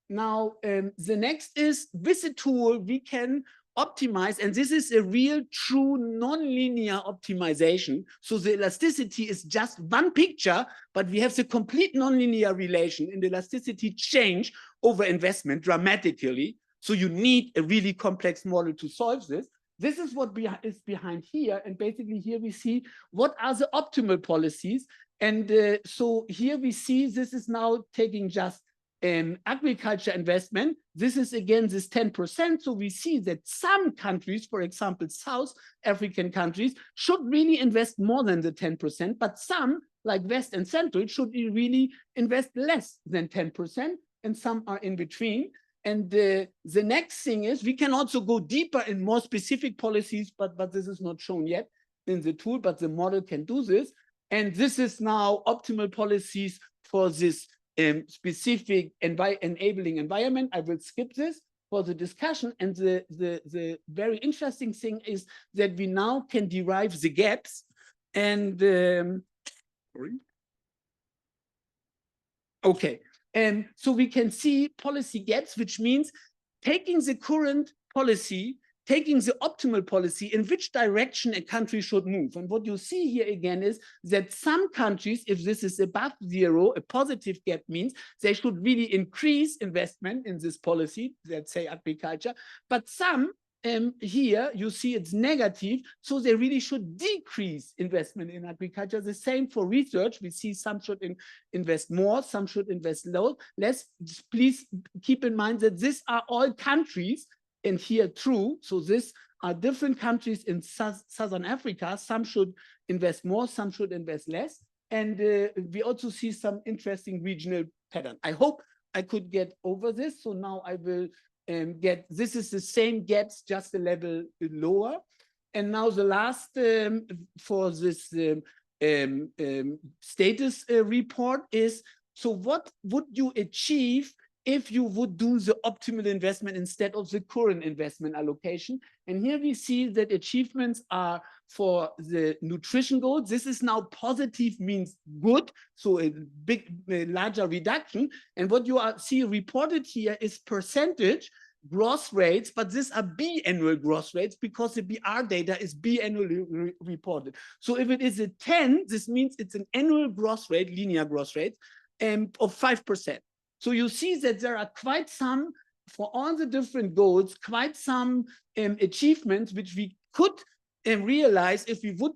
now the next is with the tool we can optimize, and this is a real true nonlinear optimization. So the elasticity is just one picture, but we have the complete nonlinear relation in the elasticity change over investment dramatically. So you need a really complex model to solve this. This is what is behind here. And basically here we see what are the optimal policies. And so here we see this is now taking just agriculture investment. This is again this 10%. So we see that some countries, for example, South African countries, should really invest more than the 10%, but some, like West and Central, should really invest less than 10%, and some are in between. And the next thing is we can also go deeper in more specific policies, but this is not shown yet in the tool, but the model can do this. And this is now optimal policies for this specific enabling environment. I will skip this for the discussion. And the very interesting thing is that we now can derive the gaps. And okay, and so we can see policy gaps, which means taking the current policy, taking the optimal policy in which direction a country should move. And what you see here again is that some countries, if this is above zero, a positive gap means they should really increase investment in this policy, let's say agriculture, but some here you see it's negative, so they really should decrease investment in agriculture. The same for research. We see some should invest more, some should invest less. Please keep in mind that these are all countries, and here true. So these are different countries in Southern Africa. Some should invest more, some should invest less. And we also see some interesting regional pattern. I hope I could get over this. So now I will this is the same gaps, just a level lower. And now the last for this status report is, so what would you achieve if you would do the optimal investment instead of the current investment allocation? And here we see that achievements are for the nutrition goals. This is now positive, means good, so a larger reduction. And what you see reported here is percentage growth rates, but these are biannual growth rates because the BR data is biannually reported. So if it is a 10, this means it's an annual growth rate, linear growth rate, of 5%. So you see that there are quite some, for all the different goals, quite some achievements which we could realize if we would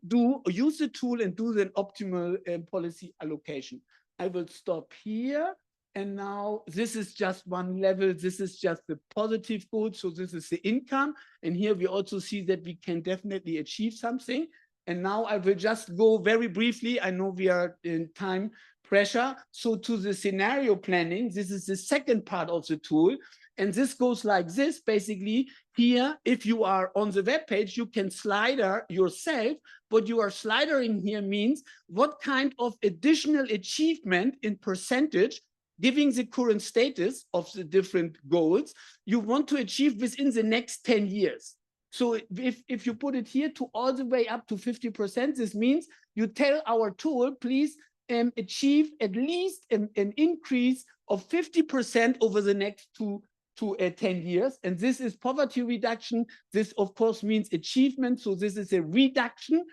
use the tool and do the optimal policy allocation. I will stop here. And now this is just one level. This is just the positive goal. So this is the income. And here we also see that we can definitely achieve something. And now I will just go very briefly. I know we are in time pressure. So to the scenario planning, this is the second part of the tool. And this goes like this. Basically, here, if you are on the web page, you can slider yourself. What you are slidering here means what kind of additional achievement in percentage, giving the current status of the different goals, you want to achieve within the next 10 years. So if you put it here to all the way up to 50%, this means you tell our tool, please achieve at least an increase of 50% over the next 2 to 10 years. And this is poverty reduction. This, of course, means achievement. So this is a reduction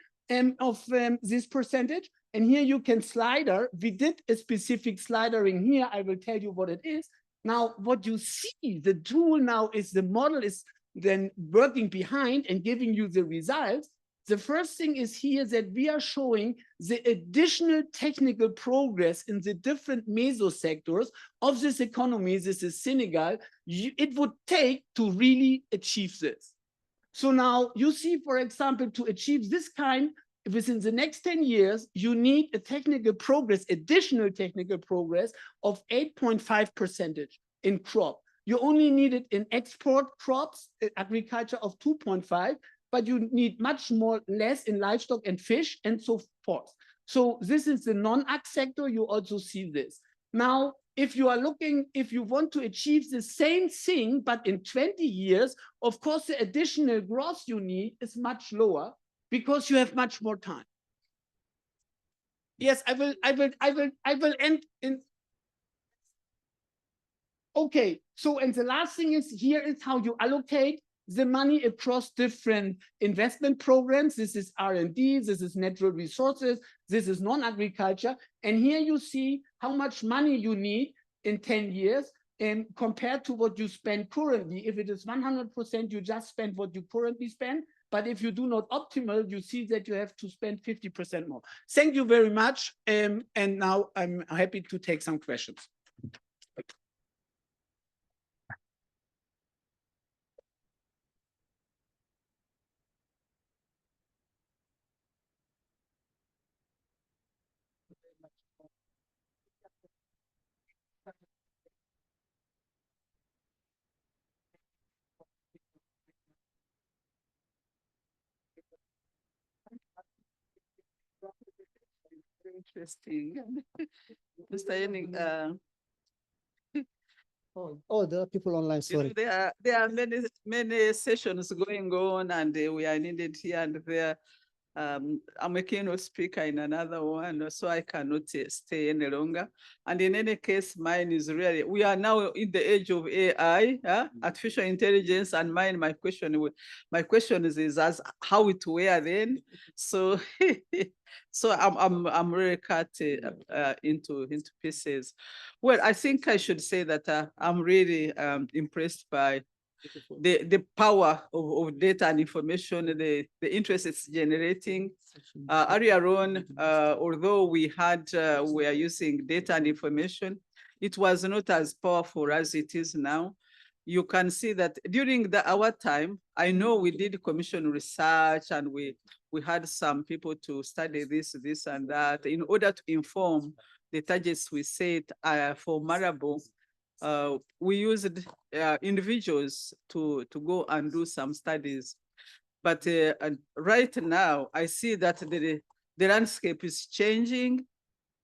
of this percentage. And here you can slider. We did a specific slidering here. I will tell you what it is. Now, what you see, the tool now is the model is then working behind and giving you the results. The first thing is here that we are showing the additional technical progress in the different mesosectors of this economy. This is Senegal. It would take to really achieve this. So now you see, for example, to achieve this kind within the next 10 years, you need a technical progress, additional technical progress of 8.5% in crop. You only need it in export crops, agriculture of 2.5, but you need much less in livestock and fish and so forth. So this is the non-ag sector. You also see this. Now, if you are looking, if you want to achieve the same thing, but in 20 years, of course, the additional growth you need is much lower because you have much more time. Yes, I will end in. Okay, so and the last thing is here is how you allocate the money across different investment programs. This is R&D, this is natural resources, this is non-agriculture. And here you see how much money you need in 10 years and compared to what you spend currently. If it is 100%, you just spend what you currently spend. But if you do not optimal, you see that you have to spend 50% more. Thank you very much. And now I'm happy to take some questions. Interesting. Mr. Yenning, Oh, there are people online, sorry. there are many sessions going on and we are needed here and there. I'm a keynote speaker in another one, so I cannot stay any longer. And in any case, mine is really, we are now in the age of AI, artificial intelligence, and my question is as how it were then. So, so I'm really cut into pieces. Well, I think I should say that I'm really impressed by the power of data and information, the interest it's generating. Earlier on, although we are using data and information, it was not as powerful as it is now. You can see that during our time, I know we did commission research and we had some people to study this and that in order to inform the targets we set for Malabo. We used individuals to go and do some studies. But right now, I see that the landscape is changing.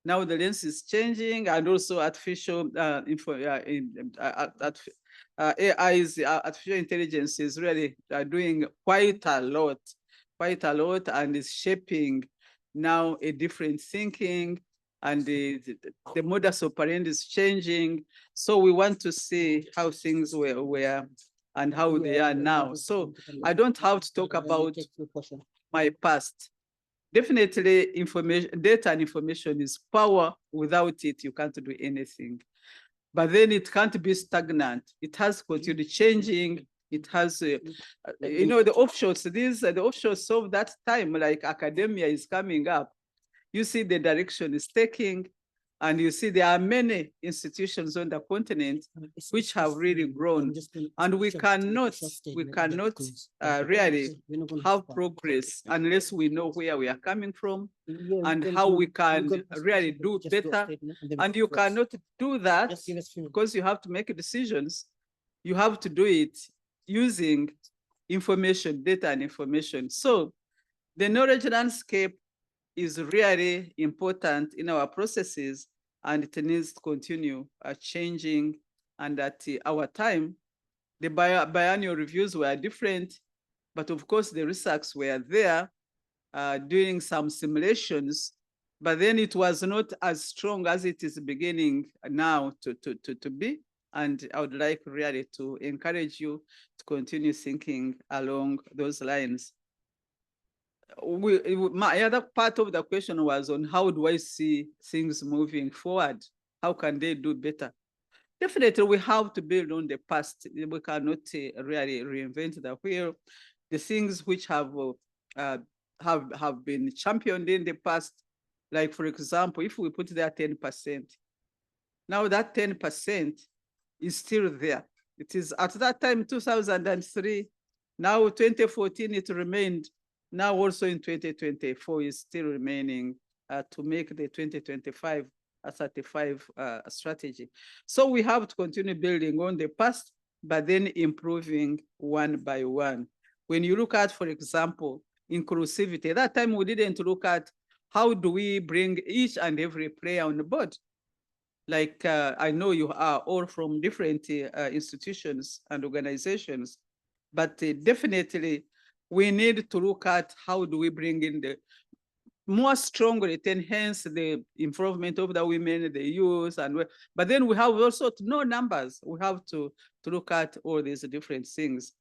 Now the lens is changing, and also artificial artificial intelligence is really doing quite a lot, and is shaping now a different thinking, and the modus operandi is changing. So we want to see how things were and how they are now. So I don't have to talk about my past. Definitely information, data and information is power. Without it, you can't do anything. But then it can't be stagnant. It has continued changing. It has, the offshores, the offshores of that time, like academia is coming up. You see the direction it's taking, and you see there are many institutions on the continent which have really grown, and we cannot really have progress unless we know where we are coming from and how we can really do better. And you cannot do that because you have to make decisions. You have to do it using information, data and information. So the knowledge landscape is really important in our processes, and it needs to continue changing. And at our time, the biennial reviews were different, but of course the ReSAKSS were there doing some simulations, but then it was not as strong as it is beginning now to be. And I would like really to encourage you to continue thinking along those lines. My other part of the question was on how do I see things moving forward? How can they do better? Definitely, we have to build on the past. We cannot really reinvent the wheel. The things which have been championed in the past, like for example, if we put there 10%, now that 10% is still there. It is at that time 2003. Now 2014 it remained. Now also in 2024 is still remaining to make the 2025 35 strategy. So we have to continue building on the past, but then improving one by one. When you look at, for example, inclusivity, that time we didn't look at how do we bring each and every player on the board. Like I know you are all from different institutions and organizations, but definitely we need to look at how do we bring in the more strongly to enhance the involvement of the women, the youth, but then we have also to know numbers. We have to look at all these different things.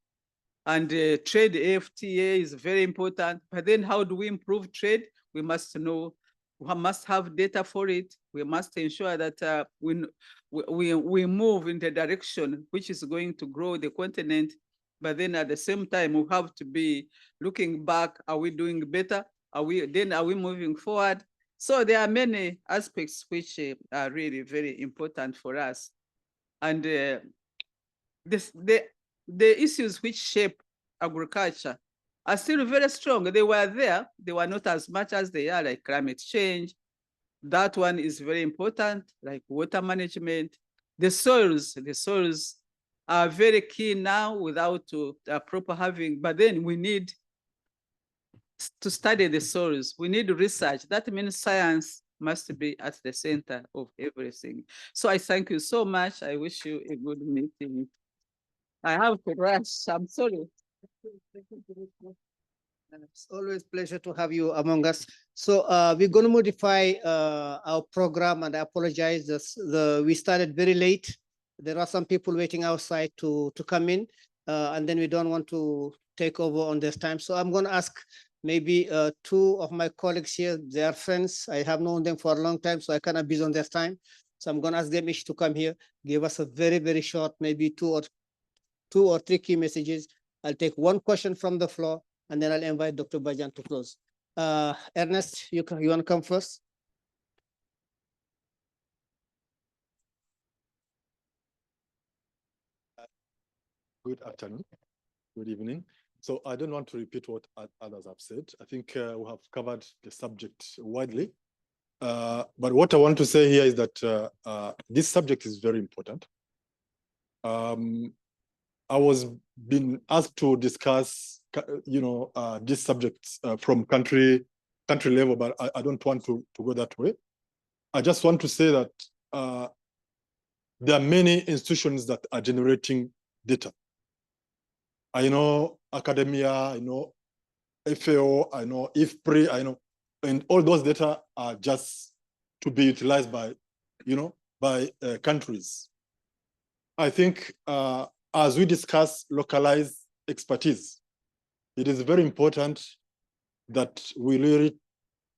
And trade FTA is very important, but then how do we improve trade? We must know, we must have data for it. We must ensure that we move in the direction which is going to grow the continent. But then at the same time, we have to be looking back. Are we doing better? Are we moving forward? So there are many aspects which are really very important for us. And the issues which shape agriculture are still very strong. They were there. They were not as much as they are, like climate change. That one is very important, like water management. The soils are very key now without proper having, but then we need to study the soils. We need research. That means science must be at the center of everything. So I thank you so much. I wish you a good meeting. I have to rush. I'm sorry. It's always a pleasure to have you among us. So we're going to modify our program, and I apologize. We started very late. There are some people waiting outside to come in, and then we don't want to take over on this time. So I'm going to ask maybe two of my colleagues here. They are friends. I have known them for a long time, so I cannot be on their time. So I'm going to ask them each to come here, give us a very, very short, maybe two or three key messages. I'll take one question from the floor, and then I'll invite Dr. Bajan to close. Ernest, you want to come first? Good afternoon, good evening. So I don't want to repeat what others have said. I think we have covered the subject widely. But what I want to say here is that this subject is very important. I was being asked to discuss, this subject from country level, but I don't want to go that way. I just want to say that there are many institutions that are generating data. I know academia, I know FAO, I know IFPRI, I know, and all those data are just to be utilized by, countries. I think as we discuss localized expertise, it is very important that we really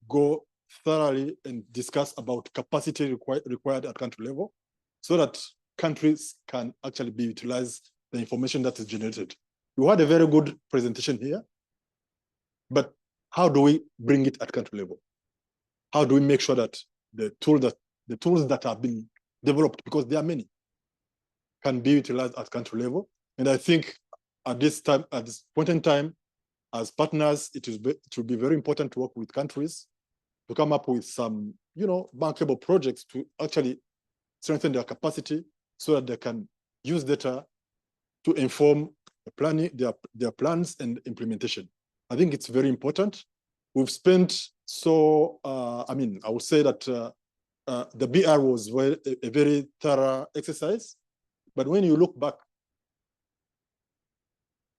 go thoroughly and discuss about capacity required at country level so that countries can actually be utilized the information that is generated. You had a very good presentation here, but how do we bring it at country level? How do we make sure that the tools that have been developed, because there are many, can be utilized at country level? And I think at this point in time, as partners, it will be very important to work with countries to come up with some, bankable projects to actually strengthen their capacity so that they can use data to inform the planning, their plans and implementation. I think it's very important. We've spent I would say that the BR was a very thorough exercise, but when you look back,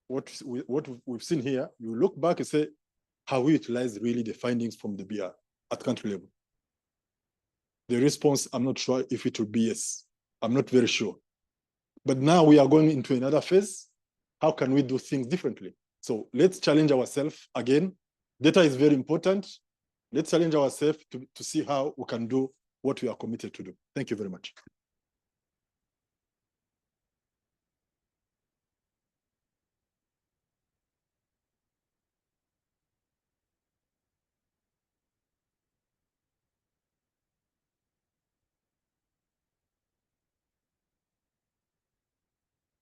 what we've seen here, you look back and say, how we utilize really the findings from the BR at country level? The response, I'm not sure if it will be yes. I'm not very sure. But now we are going into another phase. How can we do things differently? So let's challenge ourselves again. Data is very important. Let's challenge ourselves to see how we can do what we are committed to do. Thank you very much.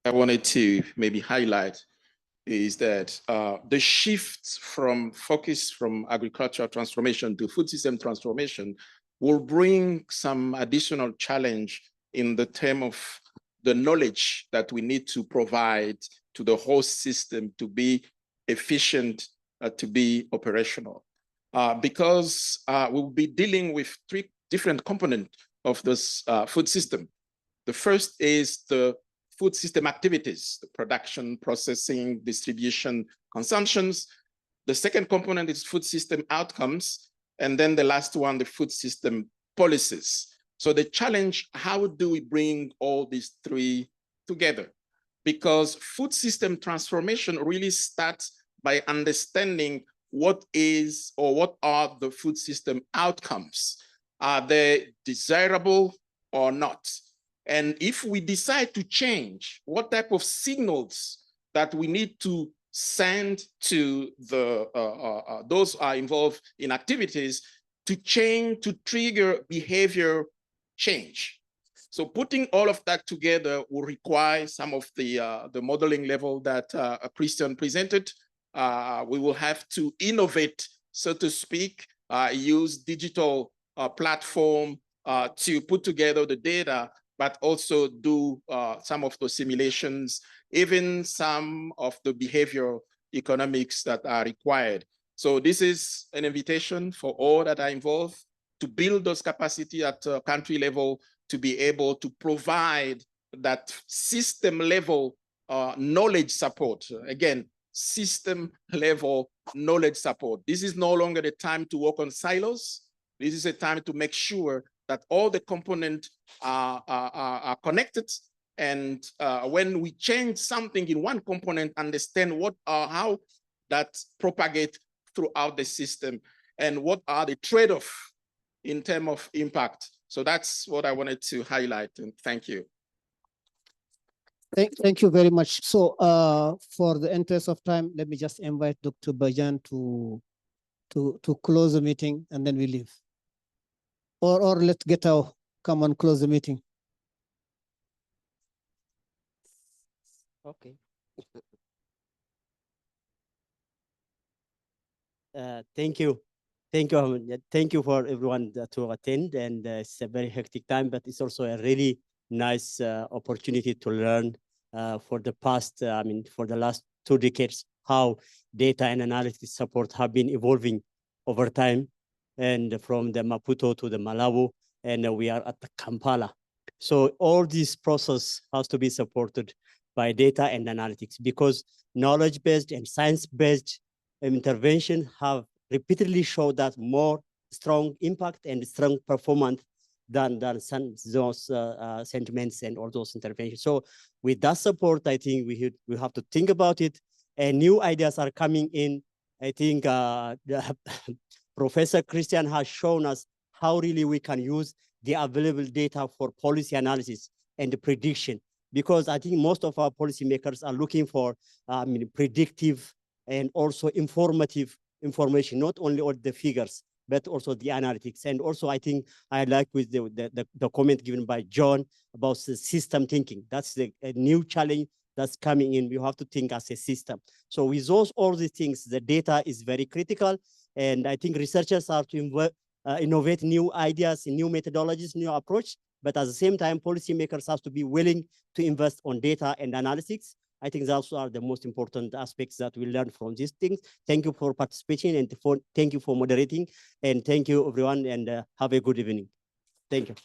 I wanted to maybe highlight is that the shift from focus from agricultural transformation to food system transformation will bring some additional challenge in the term of the knowledge that we need to provide to the whole system to be efficient, to be operational. Because we'll be dealing with three different components of this food system. The first is the food system activities, the production, processing, distribution, consumptions. The second component is food system outcomes. And then the last one, the food system policies. So the challenge, how do we bring all these three together? Because food system transformation really starts by understanding what is or what are the food system outcomes. Are they desirable or not? And if we decide to change, what type of signals that we need to send to those are involved in activities to change, to trigger behavior change. So putting all of that together will require some of the modeling level that Christian presented. We will have to innovate, so to speak, use digital platform to put together the data, but also do some of the simulations, even some of the behavioral economics that are required. So this is an invitation for all that are involved to build those capacity at country level to be able to provide that system level knowledge support. Again, system level knowledge support. This is no longer the time to work on silos. This is a time to make sure that all the components are connected. And when we change something in one component, understand what how that propagate throughout the system and what are the trade-off in terms of impact. So that's what I wanted to highlight, and thank you. Thank you very much. So for the interest of time, let me just invite Dr. Bajan to close the meeting and then we leave. Or let's get out, come and close the meeting. Okay. Thank you. Thank you, Ahmed. Thank you for everyone to attend. And it's a very hectic time, but it's also a really nice opportunity to learn for the past, for the last 2 decades, how data and analytics support have been evolving over time, and from the Maputo to the Malabo, and we are at the Kampala. So all this process has to be supported by data and analytics, because knowledge-based and science-based intervention have repeatedly showed that more strong impact and strong performance than those sentiments and all those interventions. So with that support, I think we have to think about it, and new ideas are coming in. I think Professor Christian has shown us how really we can use the available data for policy analysis and the prediction, because I think most of our policymakers are looking for predictive and also informative information, not only on the figures, but also the analytics. And also, I think I like with the comment given by John about the system thinking. That's a new challenge that's coming in. We have to think as a system. So with all these things, the data is very critical. And I think researchers have to innovate new ideas, new methodologies, new approach. But at the same time, policymakers have to be willing to invest on data and analytics. I think those are the most important aspects that we learn from these things. Thank you for participating, and thank you for moderating, and thank you everyone, and have a good evening. Thank you.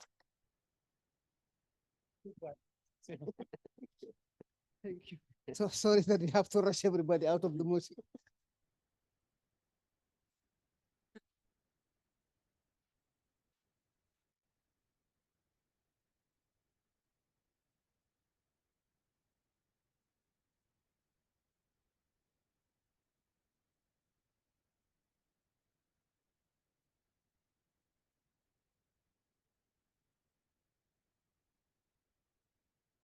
Thank you. So sorry that we have to rush everybody out of the meeting.